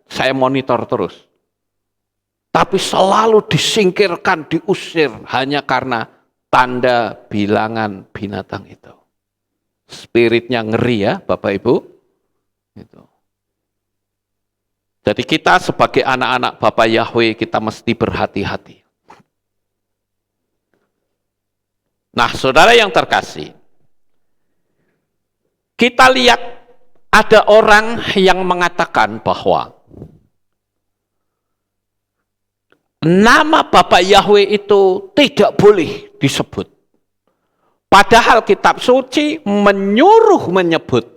saya monitor terus. Tapi selalu disingkirkan, diusir hanya karena tanda bilangan binatang itu. Spiritnya ngeri ya, Bapak Ibu. Gitu. Jadi kita sebagai anak-anak Bapa Yahweh, kita mesti berhati-hati. Nah, saudara yang terkasih, kita lihat ada orang yang mengatakan bahwa nama Bapa Yahweh itu tidak boleh disebut. Padahal kitab suci menyuruh menyebut.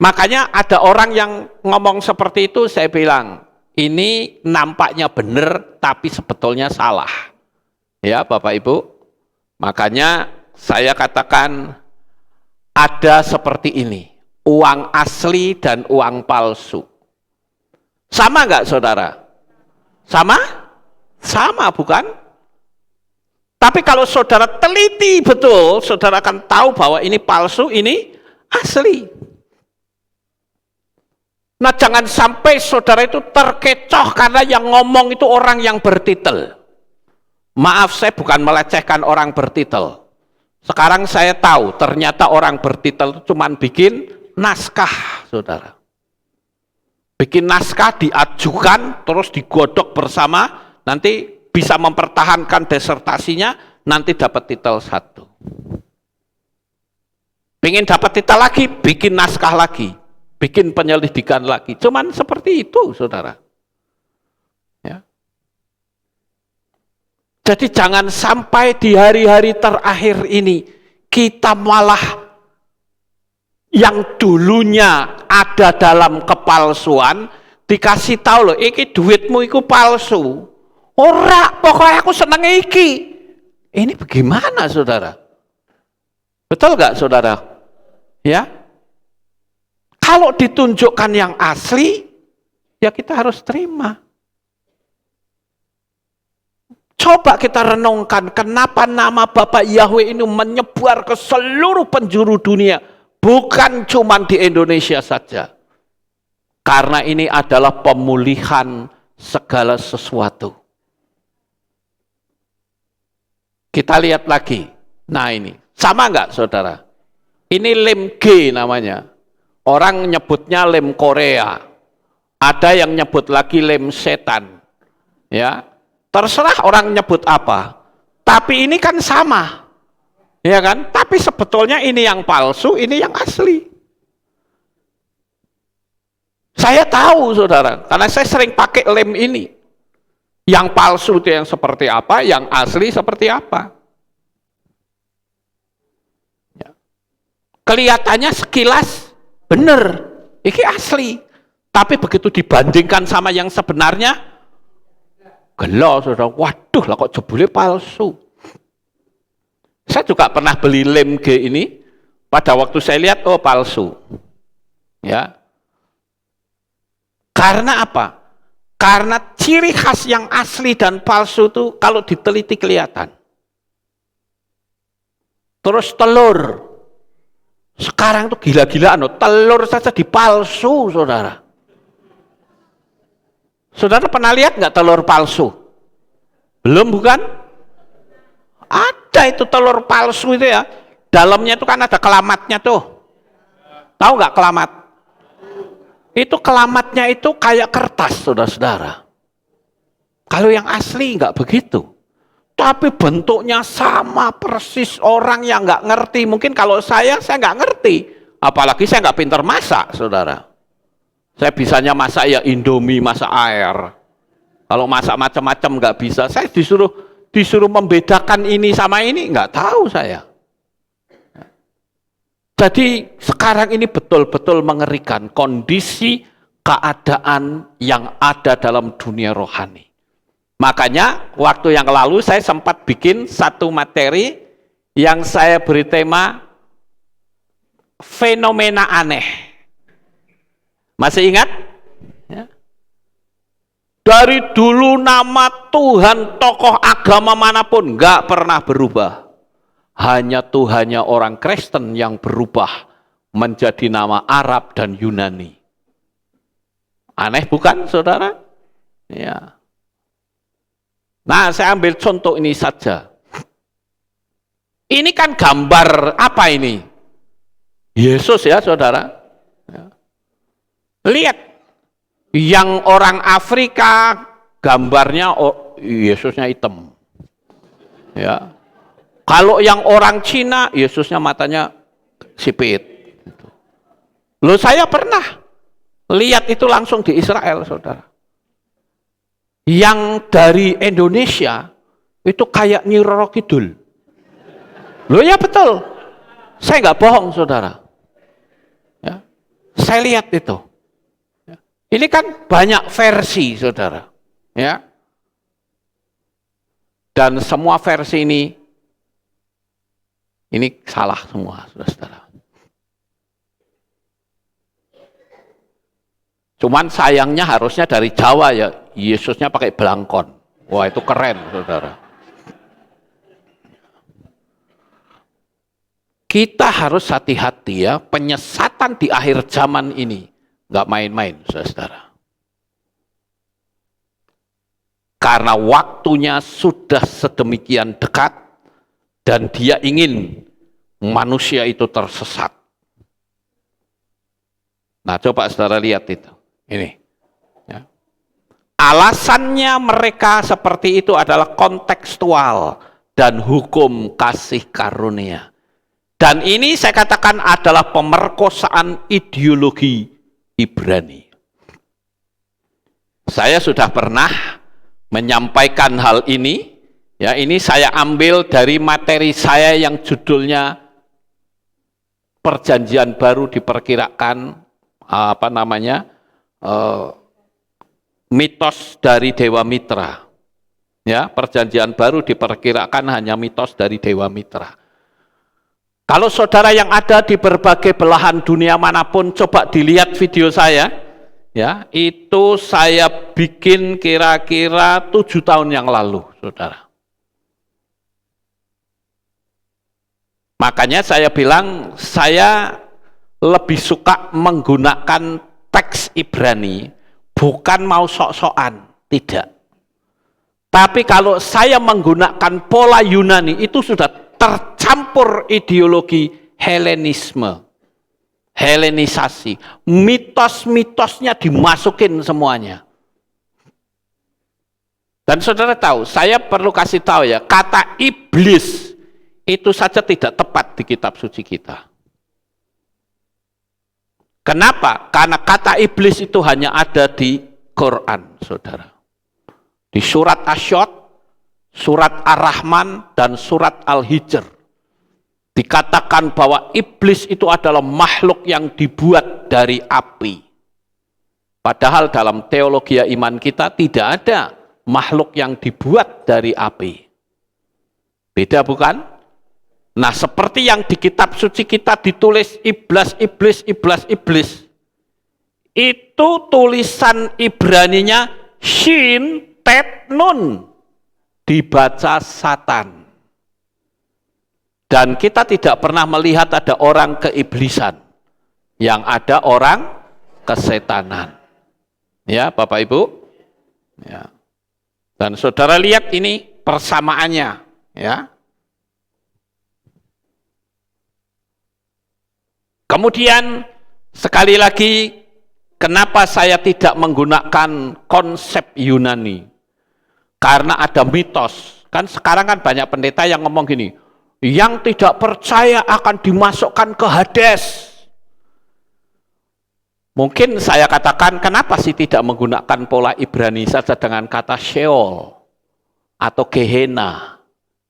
Makanya ada orang yang ngomong seperti itu, saya bilang, ini nampaknya benar, tapi sebetulnya salah. Ya Bapak Ibu, makanya saya katakan ada seperti ini, uang asli dan uang palsu. Sama nggak saudara? Sama? Sama bukan? Tapi kalau saudara teliti betul, saudara akan tahu bahwa ini palsu, ini asli. Nah, jangan sampai saudara itu terkecoh karena yang ngomong itu orang yang bertitel. Maaf, saya bukan melecehkan orang bertitel. Sekarang saya tahu ternyata orang bertitel itu cuma bikin naskah, saudara. Bikin naskah, diajukan, terus digodok bersama, nanti bisa mempertahankan disertasinya, nanti dapat titel 1. Pengen dapat titel lagi, bikin naskah lagi. Bikin penyelidikan lagi. Cuman seperti itu, saudara. Ya. Jadi jangan sampai di hari-hari terakhir ini, kita malah yang dulunya ada dalam kepalsuan, dikasih tahu loh, iki duitmu iku palsu. Ora, pokoknya aku seneng iki. Ini bagaimana, saudara? Betul nggak, saudara? Ya. Kalau ditunjukkan yang asli, ya kita harus terima. Coba kita renungkan, kenapa nama Bapak Yahweh ini menyebar ke seluruh penjuru dunia, bukan cuma di Indonesia saja. Karena ini adalah pemulihan segala sesuatu. Kita lihat lagi. Nah ini, sama nggak saudara? Ini lem G namanya. Orang nyebutnya lem Korea. Ada yang nyebut lagi lem setan. Ya, terserah orang nyebut apa. Tapi ini kan sama. Ya kan? Tapi sebetulnya ini yang palsu, ini yang asli. Saya tahu, saudara, karena saya sering pakai lem ini. Yang palsu itu yang seperti apa, yang asli seperti apa. Ya. Kelihatannya sekilas benar, ini asli. Tapi begitu dibandingkan sama yang sebenarnya, gelo, saudara. Waduh, lah kok jebule palsu. Saya juga pernah beli lem G ini. Pada waktu saya lihat, oh palsu. Ya. Karena apa? Karena ciri khas yang asli dan palsu itu kalau diteliti kelihatan. Terus telur. Sekarang tuh gila-gilaan, telur saja dipalsu, saudara. Saudara pernah lihat nggak telur palsu? Belum bukan? Ada itu telur palsu itu ya. Dalamnya itu kan ada kelamatnya tuh. Tahu nggak kelamat? Itu kelamatnya itu kayak kertas, saudara-saudara. Kalau yang asli nggak begitu. Tapi bentuknya sama persis, orang yang nggak ngerti. Mungkin kalau saya nggak ngerti. Apalagi saya nggak pintar masak, saudara. Saya bisanya masak ya Indomie, masak air. Kalau masak macam-macam nggak bisa. Saya disuruh membedakan ini sama ini, nggak tahu saya. Jadi sekarang ini betul-betul mengerikan kondisi keadaan yang ada dalam dunia rohani. Makanya waktu yang lalu saya sempat bikin satu materi yang saya beri tema fenomena aneh. Masih ingat? Ya. Dari dulu nama Tuhan tokoh agama manapun nggak pernah berubah. Hanya Tuhannya orang Kristen yang berubah menjadi nama Arab dan Yunani. Aneh bukan, saudara? Ya. Nah, saya ambil contoh ini saja. Ini kan gambar apa ini? Yesus ya, saudara. Ya. Lihat, yang orang Afrika gambarnya Yesusnya hitam. Ya. Kalau yang orang Cina, Yesusnya matanya sipit. Loh, saya pernah lihat itu langsung di Israel, saudara. Yang dari Indonesia, itu kayak Nyi Roro Kidul. Loh ya betul. Saya nggak bohong, saudara. Ya. Saya lihat itu. Ya. Ini kan banyak versi, saudara. Ya. Dan semua versi ini salah semua, saudara. Cuman sayangnya harusnya dari Jawa ya, Yesusnya pakai belangkon. Wah, itu keren, saudara. Kita harus hati-hati ya, penyesatan di akhir zaman ini. Nggak main-main, saudara. Karena waktunya sudah sedemikian dekat, dan dia ingin manusia itu tersesat. Nah, coba saudara lihat itu. Ini. Ya. Alasannya mereka seperti itu adalah kontekstual dan hukum kasih karunia. Dan ini saya katakan adalah pemerkosaan ideologi Ibrani. Saya sudah pernah menyampaikan hal ini. Ya, ini saya ambil dari materi saya yang judulnya Perjanjian Baru diperkirakan mitos dari Dewa Mitra. Ya, Perjanjian Baru diperkirakan hanya mitos dari Dewa Mitra. Kalau saudara yang ada di berbagai belahan dunia manapun, coba dilihat video saya. Ya, itu saya bikin kira-kira 7 tahun yang lalu, saudara. Makanya saya bilang, saya lebih suka menggunakan teks Ibrani, bukan mau sok-sokan, tidak. Tapi kalau saya menggunakan pola Yunani, itu sudah tercampur ideologi Helenisme, Helenisasi. Mitos-mitosnya dimasukin semuanya. Dan saudara tahu, saya perlu kasih tahu ya, kata iblis, itu saja tidak tepat di kitab suci kita. Kenapa? Karena kata iblis itu hanya ada di Quran, saudara. Di surat Asyod, surat Ar-Rahman, dan surat Al-Hijr. Dikatakan bahwa iblis itu adalah makhluk yang dibuat dari api. Padahal dalam teologi iman kita tidak ada makhluk yang dibuat dari api. Beda bukan? Nah, seperti yang di kitab suci kita ditulis iblis, iblis, iblis, iblis. Itu tulisan Ibraninya Shin Tet Nun. Dibaca Satan. Dan kita tidak pernah melihat ada orang keiblisan. Yang ada orang kesetanan. Ya, Bapak Ibu. Ya. Dan saudara lihat ini persamaannya. Ya. Kemudian sekali lagi Kenapa saya tidak menggunakan konsep Yunani? Karena ada mitos. Kan sekarang kan banyak pendeta yang ngomong gini, yang tidak percaya akan dimasukkan ke Hades. Mungkin saya katakan, kenapa sih tidak menggunakan pola Ibrani saja dengan kata Sheol atau Gehenna?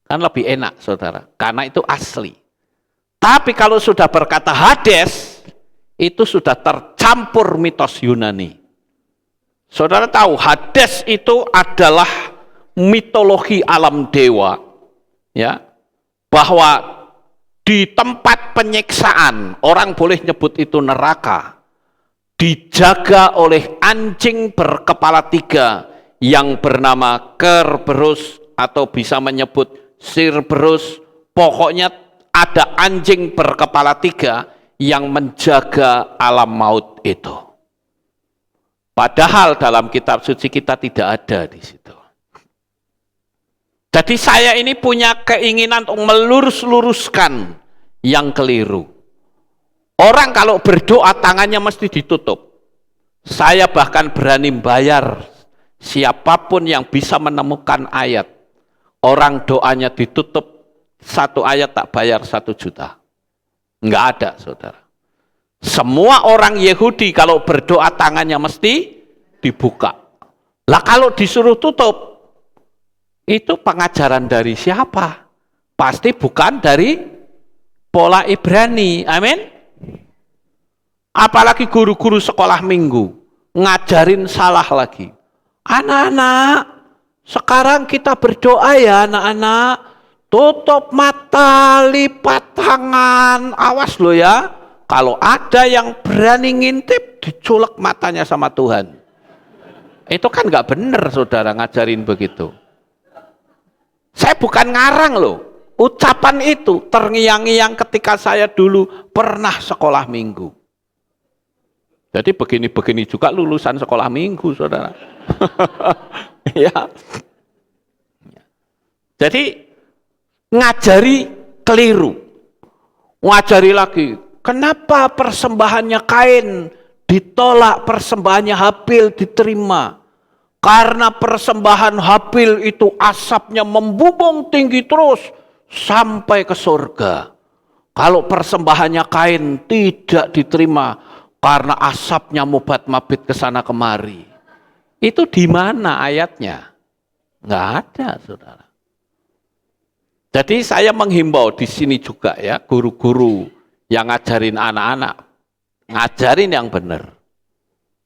Kan lebih enak, saudara, karena itu asli. Tapi kalau sudah berkata Hades, itu sudah tercampur mitos Yunani. Saudara tahu, Hades itu adalah mitologi alam dewa, ya, bahwa di tempat penyiksaan, orang boleh nyebut itu neraka, dijaga oleh anjing berkepala 3 yang bernama Kerberus, atau bisa menyebut Cerberus. Pokoknya ada anjing berkepala 3 yang menjaga alam maut itu. Padahal dalam kitab suci kita tidak ada di situ. Jadi saya ini punya keinginan untuk melurus-luruskan yang keliru. Orang kalau berdoa tangannya mesti ditutup. Saya bahkan berani bayar siapapun yang bisa menemukan ayat. Orang doanya ditutup, 1 ayat tak bayar 1 juta. Enggak ada, saudara. Semua orang Yahudi kalau berdoa tangannya mesti dibuka. Lah kalau disuruh tutup, itu pengajaran dari siapa? Pasti bukan dari pola Ibrani. Amin. Apalagi guru-guru sekolah minggu ngajarin salah lagi. Anak-anak, sekarang kita berdoa ya anak-anak, tutup mata, lipat tangan, awas lo ya, kalau ada yang berani ngintip, diculek matanya sama Tuhan. Itu kan nggak benar, saudara, ngajarin begitu. Saya bukan ngarang loh, ucapan itu terngiang-ngiang ketika saya dulu pernah sekolah minggu. Jadi begini-begini juga lulusan sekolah minggu, saudara. Ya. Jadi ngajari keliru. Ngajari lagi, kenapa persembahannya Kain ditolak, persembahannya Habil diterima? Karena persembahan Habil itu asapnya membubung tinggi terus sampai ke surga. Kalau persembahannya Kain tidak diterima karena asapnya mubat-mabit ke sana kemari. Itu di mana ayatnya? Nggak ada, saudara. Jadi saya menghimbau di sini juga ya, guru-guru yang ngajarin anak-anak, ngajarin yang benar.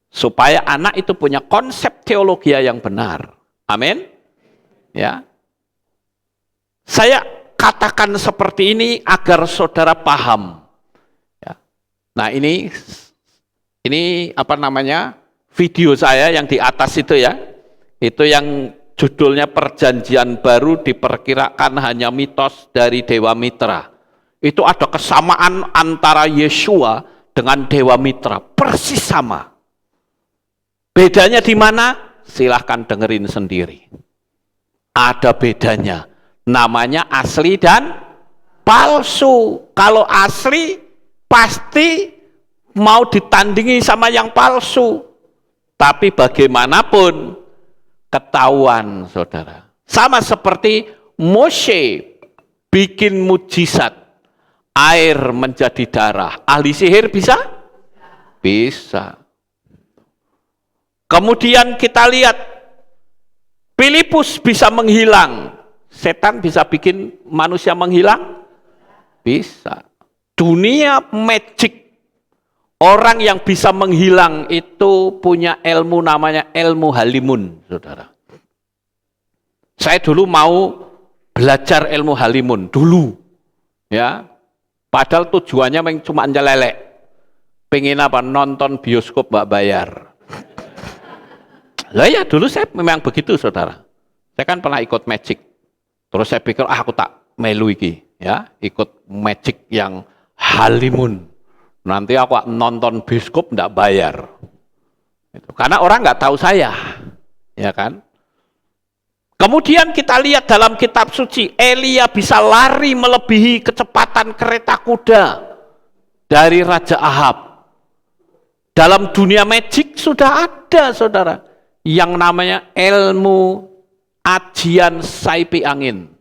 Supaya anak itu punya konsep teologi yang benar. Amin. Ya. Saya katakan seperti ini agar saudara paham. Ya. Nah ini apa namanya, video saya yang di atas itu ya. Itu yang judulnya Perjanjian Baru diperkirakan hanya mitos dari Dewa Mitra. Itu ada kesamaan antara Yesua dengan Dewa Mitra. Persis sama. Bedanya di mana? Silahkan dengerin sendiri. Ada bedanya. Namanya asli dan palsu. Kalau asli pasti mau ditandingi sama yang palsu. Tapi bagaimanapun ketahuan, saudara. Sama seperti Moshe bikin mujizat. Air menjadi darah. Ahli sihir bisa? Bisa. Kemudian kita lihat, Filipus bisa menghilang. Setan bisa bikin manusia menghilang? Bisa. Dunia magic. Orang yang bisa menghilang itu punya ilmu namanya ilmu halimun, saudara. Saya dulu mau belajar ilmu halimun, dulu. Ya. Padahal tujuannya cuma nyelelek. Pengen apa? Nonton bioskop mbak bayar. Lah ya dulu saya memang begitu, saudara. Saya kan pernah ikut magic. Terus saya pikir aku tak melu iki, ya, ikut magic yang halimun. Nanti aku nonton bioskop enggak bayar. Karena orang nggak tahu saya, ya kan? Kemudian kita lihat dalam kitab suci, Elia bisa lari melebihi kecepatan kereta kuda dari Raja Ahab. Dalam dunia magic sudah ada, saudara, yang namanya ilmu ajian saipi angin.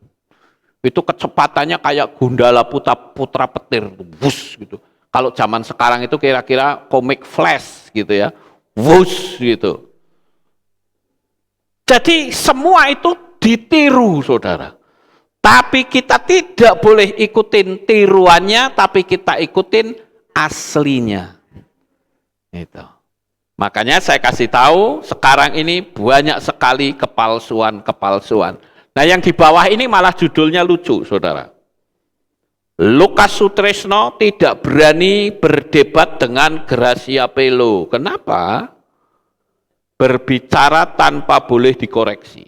Itu kecepatannya kayak Gundala putra petir, wus gitu. Kalau zaman sekarang itu kira-kira komik flash gitu ya, wus gitu. Jadi semua itu ditiru, saudara. Tapi kita tidak boleh ikutin tiruannya, tapi kita ikutin aslinya. Itu. Makanya saya kasih tahu, sekarang ini banyak sekali kepalsuan. Nah yang di bawah ini malah judulnya lucu, saudara. Lukas Sutresno tidak berani berdebat dengan Gracia Pelo. Kenapa? Berbicara tanpa boleh dikoreksi.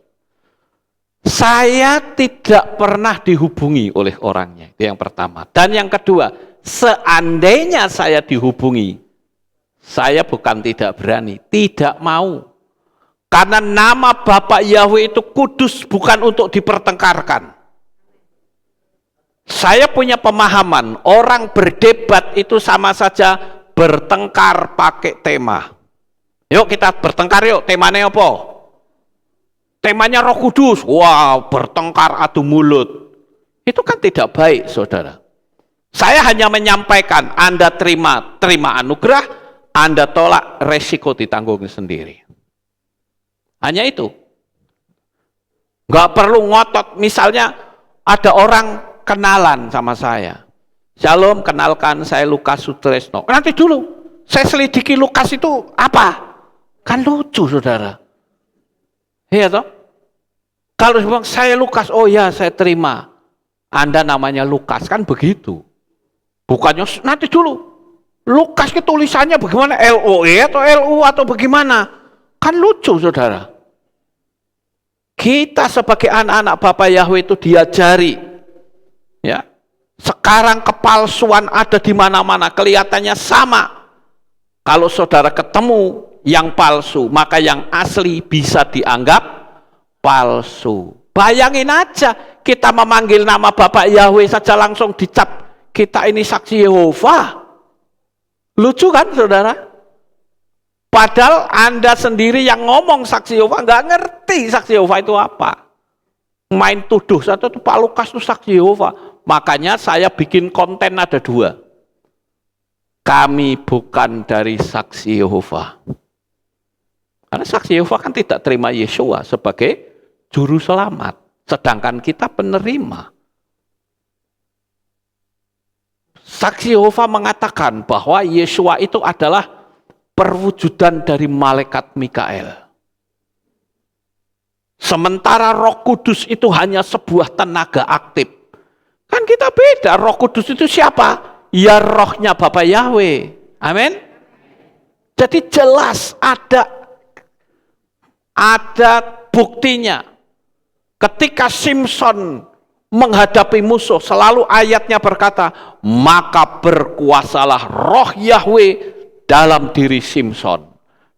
Saya tidak pernah dihubungi oleh orangnya, itu yang pertama. Dan yang kedua, seandainya saya dihubungi, saya bukan tidak berani, tidak mau. Karena nama Bapak Yahweh itu kudus, bukan untuk dipertengkarkan. Saya punya pemahaman, orang berdebat itu sama saja bertengkar pakai tema. Yuk kita bertengkar yuk, temanya apa? Temanya Roh Kudus. Wow, bertengkar adu mulut. Itu kan tidak baik, saudara. Saya hanya menyampaikan, Anda terima anugerah, Anda tolak, resiko ditanggung sendiri. Hanya itu. Nggak perlu ngotot. Misalnya ada orang kenalan sama saya. Shalom, kenalkan saya Lukas Sutresno. Nanti dulu, saya selidiki Lukas itu apa? Kan lucu, saudara. Iya toh? Kalau bilang saya Lukas, oh ya saya terima. Anda namanya Lukas, kan begitu. Bukannya nanti dulu. Lukas itu tulisannya bagaimana? LOE atau LU atau bagaimana? Kan lucu, saudara. Kita sebagai anak-anak Bapak Yahweh itu diajari. Ya. Sekarang kepalsuan ada di mana-mana, kelihatannya sama. Kalau saudara ketemu yang palsu, maka yang asli bisa dianggap palsu. Bayangin aja, kita memanggil nama Bapak Yahweh saja langsung dicap, kita ini saksi Yehova. Lucu kan, saudara? Padahal Anda sendiri yang ngomong saksi Yehova, nggak ngerti saksi Yehova itu apa. Main tuduh, satu itu Pak Lukas itu saksi Yehova. Makanya saya bikin konten ada 2. Kami bukan dari saksi Yehova. Karena saksi Yehova kan tidak terima Yeshua sebagai juru selamat. Sedangkan kita penerima. Saksi Yehova mengatakan bahwa Yeshua itu adalah perwujudan dari malaikat Mikael. Sementara Roh Kudus itu hanya sebuah tenaga aktif. Kan kita beda, Roh Kudus itu siapa? Ya rohnya Bapak Yahweh. Amin. Jadi jelas ada buktinya. Ketika Simson menghadapi musuh, selalu ayatnya berkata, maka berkuasalah roh Yahweh dalam diri Simson.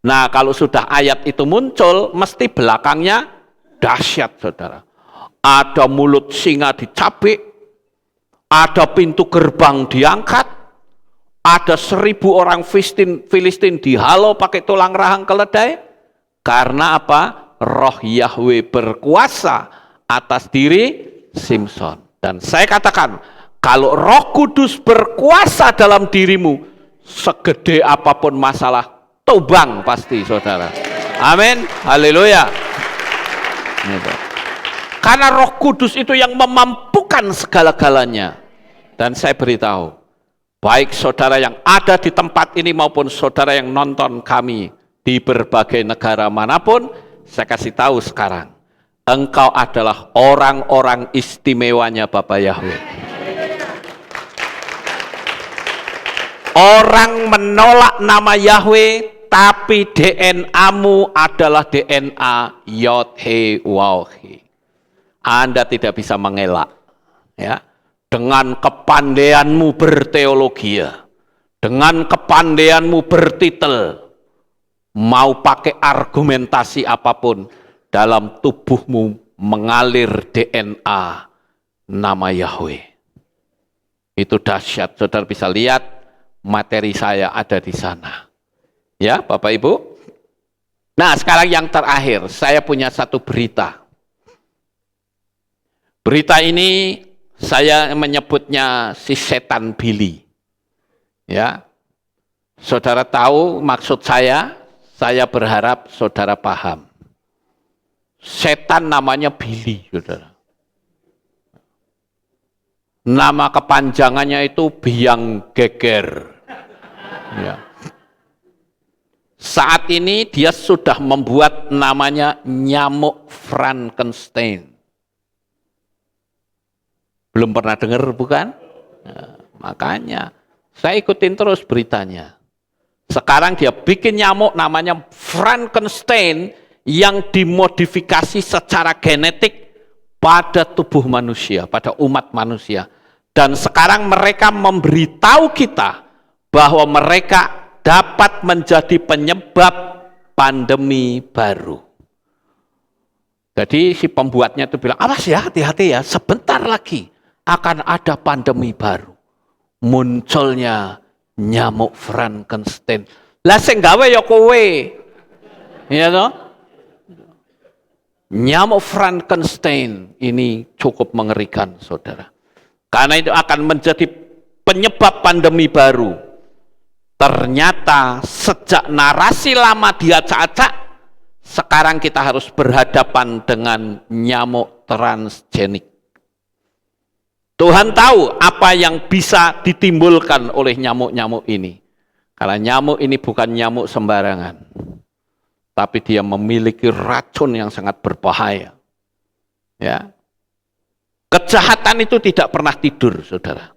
Nah, kalau sudah ayat itu muncul, mesti belakangnya dahsyat, saudara. Ada mulut singa dicabik, ada pintu gerbang diangkat, ada 1000 orang Filistin dihalau pakai tulang rahang keledai. Karena apa? Roh Yahweh berkuasa atas diri Simson. Dan saya katakan, kalau Roh Kudus berkuasa dalam dirimu, segede apapun masalah, tobang pasti, saudara. Amin. Haleluya. Karena Roh Kudus itu yang memampukan segala-galanya. Dan saya beritahu, baik saudara yang ada di tempat ini maupun saudara yang nonton kami di berbagai negara manapun, saya kasih tahu sekarang, engkau adalah orang-orang istimewanya Bapak Yahweh. Orang menolak nama Yahweh, tapi DNA-mu adalah DNA Yod-He-Waw-He. Anda tidak bisa mengelak, ya. Dengan kepandaianmu berteologi, dengan kepandaianmu bertitel, mau pakai argumentasi apapun, dalam tubuhmu mengalir DNA nama Yahweh. Itu dahsyat. Saudara bisa lihat materi saya ada di sana. Ya, Bapak Ibu. Nah, sekarang yang terakhir, saya punya satu berita. Berita ini saya menyebutnya si setan Billy. Ya. Saudara tahu maksud saya berharap saudara paham. Setan namanya Billy, saudara. Nama kepanjangannya itu biang geger. Ya. Saat ini dia sudah membuat namanya nyamuk Frankenstein. Belum pernah dengar bukan? Nah, makanya saya ikutin terus beritanya. Sekarang dia bikin nyamuk namanya Frankenstein yang dimodifikasi secara genetik pada tubuh manusia, pada umat manusia. Dan sekarang mereka memberitahu kita bahwa mereka dapat menjadi penyebab pandemi baru. Jadi si pembuatnya itu bilang, awas ya, hati-hati ya, sebentar lagi akan ada pandemi baru. Munculnya nyamuk Frankenstein. Lah sing gawe ya kowe. Ya toh? Nyamuk Frankenstein ini cukup mengerikan, saudara. Karena itu akan menjadi penyebab pandemi baru. Ternyata sejak narasi lama diacak-acak, sekarang kita harus berhadapan dengan nyamuk transgenik. Tuhan tahu apa yang bisa ditimbulkan oleh nyamuk-nyamuk ini. Karena nyamuk ini bukan nyamuk sembarangan. Tapi dia memiliki racun yang sangat berbahaya. Ya. Kejahatan itu tidak pernah tidur, saudara.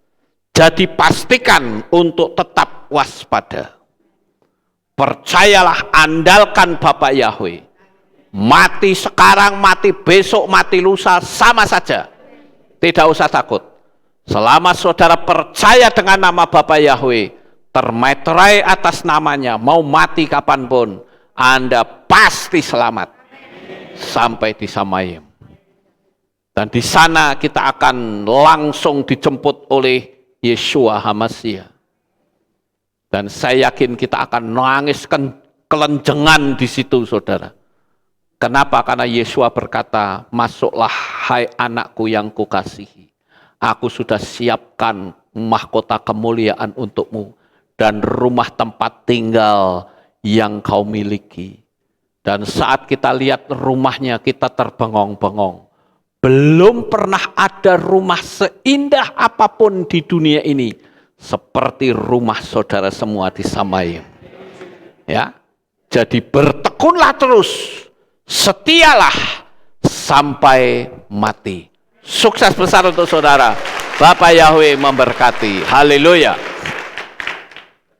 Jadi pastikan untuk tetap waspada. Percayalah, andalkan Bapak Yahweh. Mati sekarang, mati besok, mati lusa, sama saja. Tidak usah takut. Selama saudara percaya dengan nama Bapa Yahweh, termeterai atas namanya, mau mati kapanpun, Anda pasti selamat sampai di Samayim. Dan di sana kita akan langsung dijemput oleh Yeshua HaMashiach. Dan saya yakin kita akan nangis kelenjengan di situ, saudara. Kenapa? Karena Yeshua berkata, masuklah hai anakku yang kukasihi. Aku sudah siapkan mahkota kemuliaan untukmu dan rumah tempat tinggal yang kau miliki. Dan saat kita lihat rumahnya, kita terbengong-bengong. Belum pernah ada rumah seindah apapun di dunia ini seperti rumah saudara semua di Samayim. Ya, jadi bertekunlah terus, setialah sampai mati. Sukses besar untuk saudara. Bapak Yahweh memberkati. Haleluya.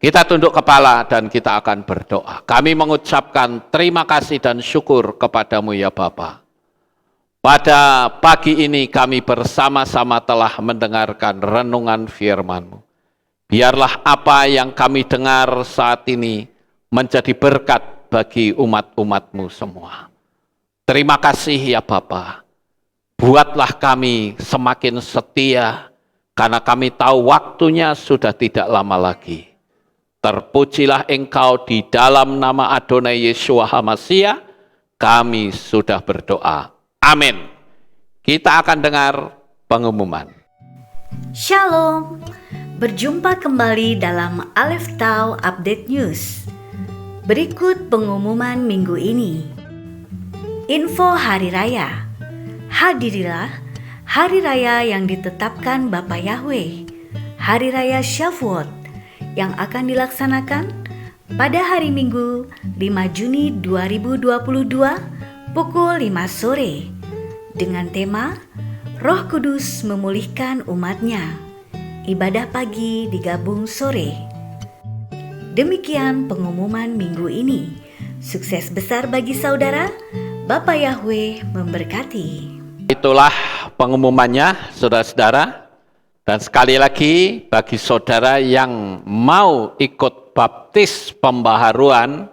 Kita tunduk kepala dan kita akan berdoa. Kami mengucapkan terima kasih dan syukur kepadamu ya Bapa. Pada pagi ini kami bersama-sama telah mendengarkan renungan firman-Mu. Biarlah apa yang kami dengar saat ini menjadi berkat bagi umat-umat-Mu semua. Terima kasih ya Bapa. Buatlah kami semakin setia, karena kami tahu waktunya sudah tidak lama lagi. Terpujilah Engkau di dalam nama Adonai Yeshua HaMashiach, kami sudah berdoa. Amin. Kita akan dengar pengumuman. Shalom, berjumpa kembali dalam Aleph Tau Update News. Berikut pengumuman minggu ini. Info Hari Raya. Hadirilah hari raya yang ditetapkan Bapa Yahweh, Hari Raya Shavuot, yang akan dilaksanakan pada hari Minggu 5 Juni 2022 pukul 5 sore dengan tema Roh Kudus memulihkan umatnya. Ibadah pagi digabung sore. Demikian pengumuman minggu ini. Sukses besar bagi saudara. Bapa Yahweh memberkati. Itulah pengumumannya, saudara-saudara. Dan sekali lagi, bagi saudara yang mau ikut baptis pembaharuan,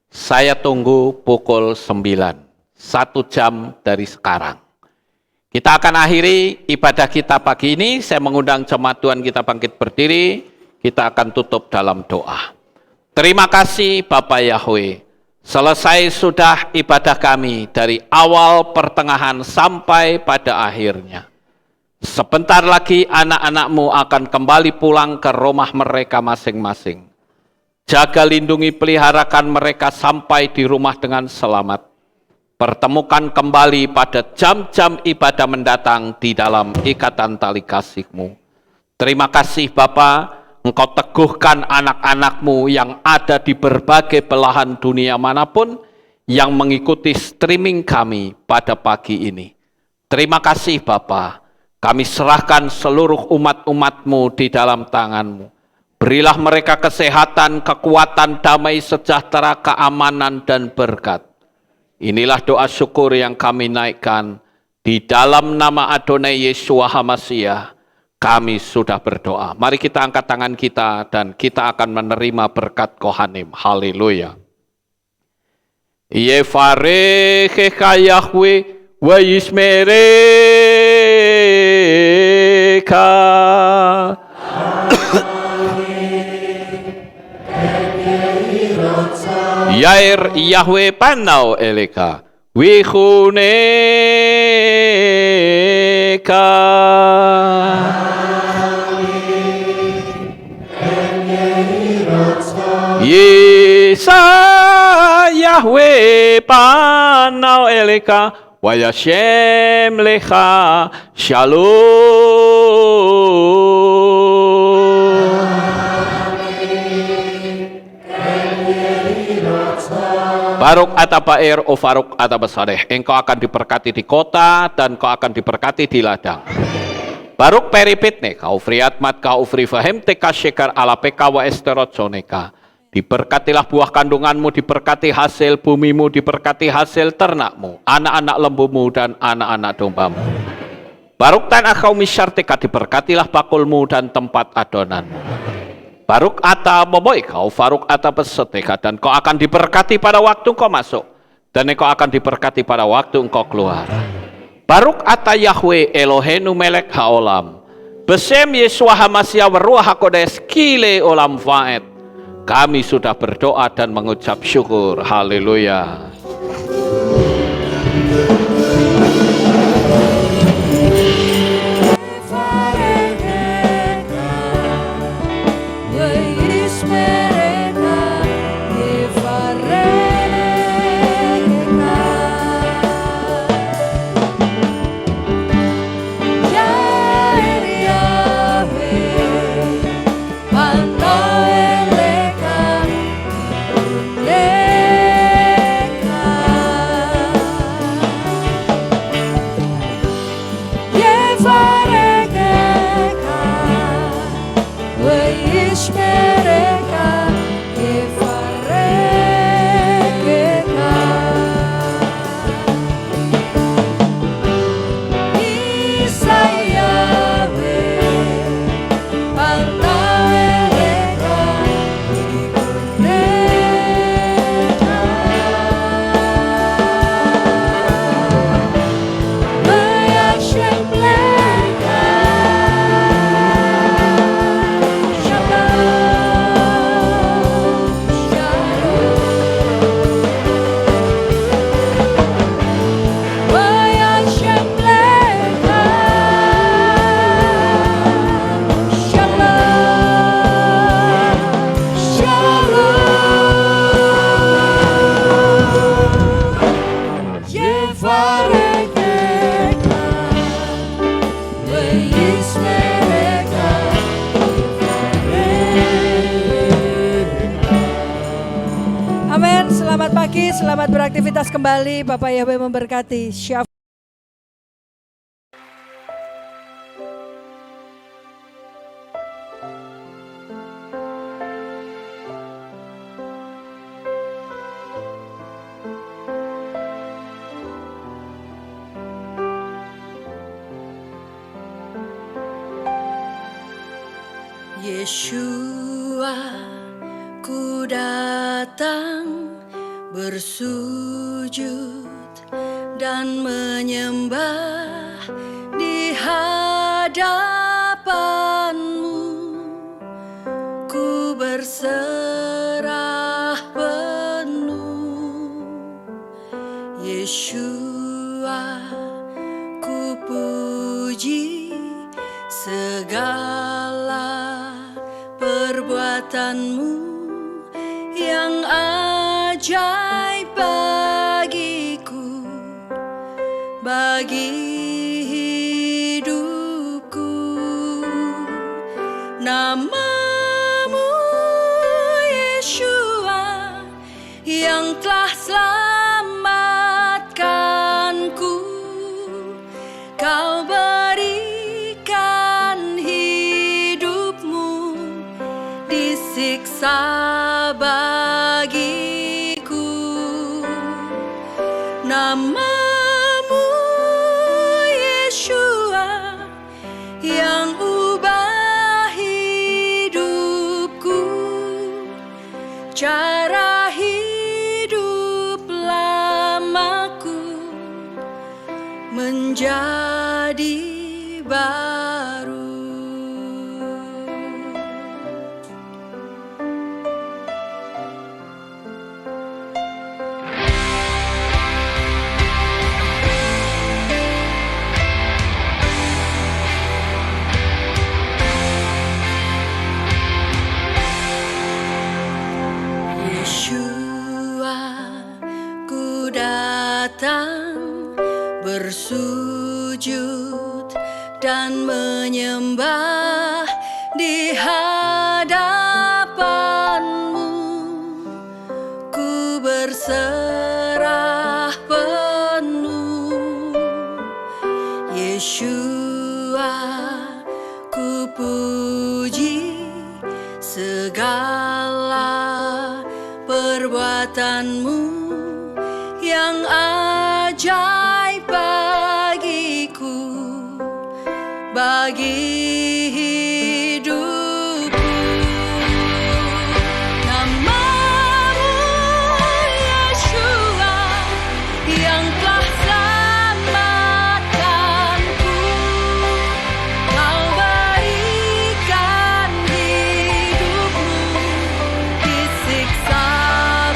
saya tunggu pukul 9, 1 jam dari sekarang. Kita akan akhiri ibadah kita pagi ini. Saya mengundang jemaat Tuhan kita bangkit berdiri. Kita akan tutup dalam doa. Terima kasih Bapak Yahweh. Selesai sudah ibadah kami dari awal, pertengahan, sampai pada akhirnya. Sebentar lagi anak-anak-Mu akan kembali pulang ke rumah mereka masing-masing. Jaga, lindungi, peliharakan mereka sampai di rumah dengan selamat. Pertemukan kembali pada jam-jam ibadah mendatang di dalam ikatan tali kasih-Mu. Terima kasih Bapa, Engkau teguhkan anak-anak-Mu yang ada di berbagai belahan dunia manapun yang mengikuti streaming kami pada pagi ini. Terima kasih Bapa, kami serahkan seluruh umat-umat-Mu di dalam tangan-Mu. Berilah mereka kesehatan, kekuatan, damai, sejahtera, keamanan, dan berkat. Inilah doa syukur yang kami naikkan di dalam nama Adonai Yeshua HaMashiach. Kami sudah berdoa. Mari kita angkat tangan kita dan kita akan menerima berkat Kohanim. Haleluya. Yevarechecha Yahweh wa yishmerecha. Yair Yahweh panau eleka wichuneka. Yesa Yahweh panau eleka wa yashem lecha shalom. Baruk atabair o faruk atabasadeh. Engkau akan diberkati di kota dan kau akan diberkati di ladang. Baruk peripitne kau friatmat kau fri fahem teka syekar ala peka wa esterot soneka. Diberkatilah buah kandunganmu, diberkati hasil bumimu, diberkati hasil ternakmu, anak-anak lembumu dan anak-anak dombamu. Baruk tanah kau misyartika, diberkatilah bakulmu dan tempat adonanmu. Baruk ata boboy kau faruk ata peseteka, dan kau akan diberkati pada waktu kau masuk, dan kau akan diberkati pada waktu engkau keluar. Baruk ata Yahweh Elohenu melek haolam, besem Yeshua HaMashiach waruah hakodes kile olam faed. Kami sudah berdoa dan mengucap syukur. Haleluya. Selamat pagi, selamat beraktivitas kembali. Bapak Yahweh memberkati. Shalom. Yeshua, ku datang bersujud dan menyembah di hadapan-Mu. Ku berserah segala perbuatanmu yang ajaib bagiku, bagi hidupku. Namamu Yeshua yang telah selamatkanku. Kau berikan hidupmu disiksa bagiku. Namamu Yeshua yang ubah hidupku, cara hidup lamaku menjadi baru. Yeshua, ku datang bersujud dan menyembah di hadapanmu. Ku berserah penuh. Yeshua, ku puji segala perbuatanmu yang ajaib bagiku, bagi hidupku. Namamu Yeshua yang telah selamatkanku. Kau berikan hidupmu disiksa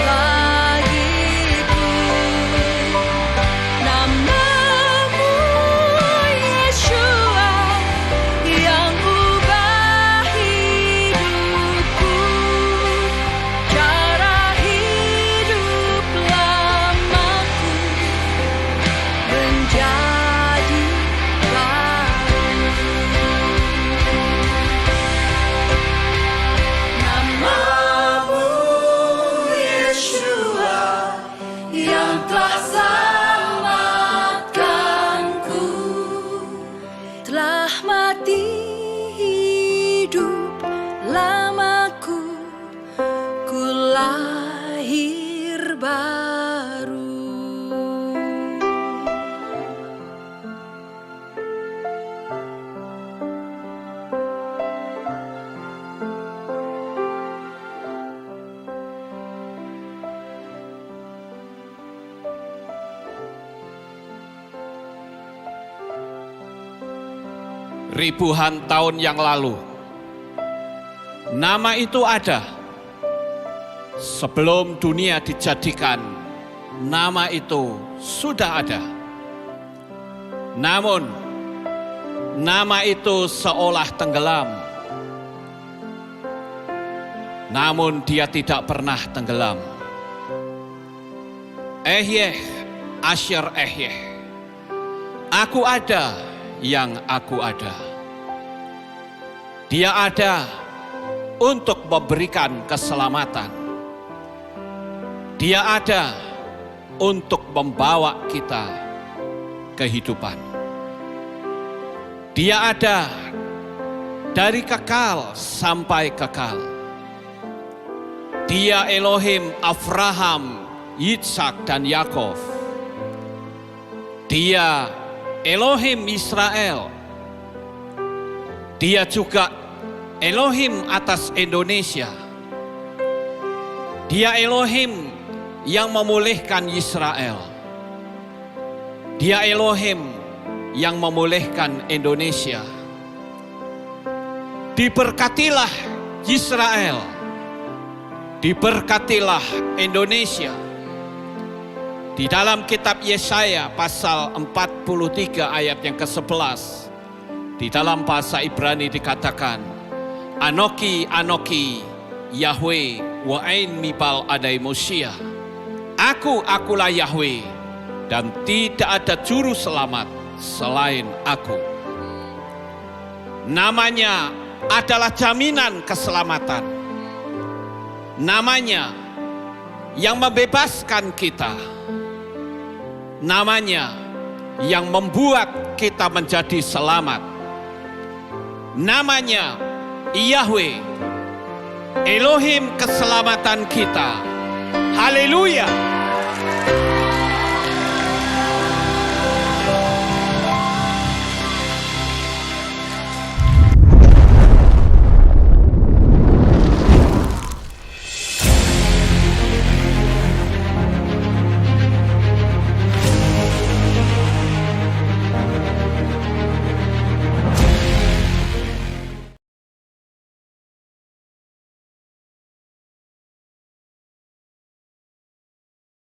bagiku. Namamu Yeshua yang ubah hidupku, cara hidup lamaku menjadi baru. Namamu Yeshua yang telah selamatkanku, telah mati hidup lamaku, ku lahir baru. Ribuan tahun yang lalu, nama itu ada. Sebelum dunia dijadikan, nama itu sudah ada. Namun, nama itu seolah tenggelam. Namun dia tidak pernah tenggelam. Ehyeh, Asher Ehyeh. Aku ada yang aku ada. Dia ada untuk memberikan keselamatan. Dia ada untuk membawa kita kehidupan. Dia ada dari kekal sampai kekal. Dia Elohim Abraham, Yitzhak dan Yakov. Dia Elohim Israel. Dia juga Elohim atas Indonesia. Dia Elohim yang memulihkan Israel. Dia Elohim yang memulihkan Indonesia. Diberkatilah Israel. Diberkatilah Indonesia. Di dalam kitab Yesaya pasal 43 ayat yang ke-11, Di dalam bahasa Ibrani dikatakan, Anoki, Anoki, Yahweh, wa'ain mibal adai Mosia. Akulah Yahweh, dan tidak ada juru selamat selain aku. Namanya adalah jaminan keselamatan. Namanya yang membebaskan kita. Namanya yang membuat kita menjadi selamat. Namanya Yahweh, Elohim keselamatan kita. Haleluya.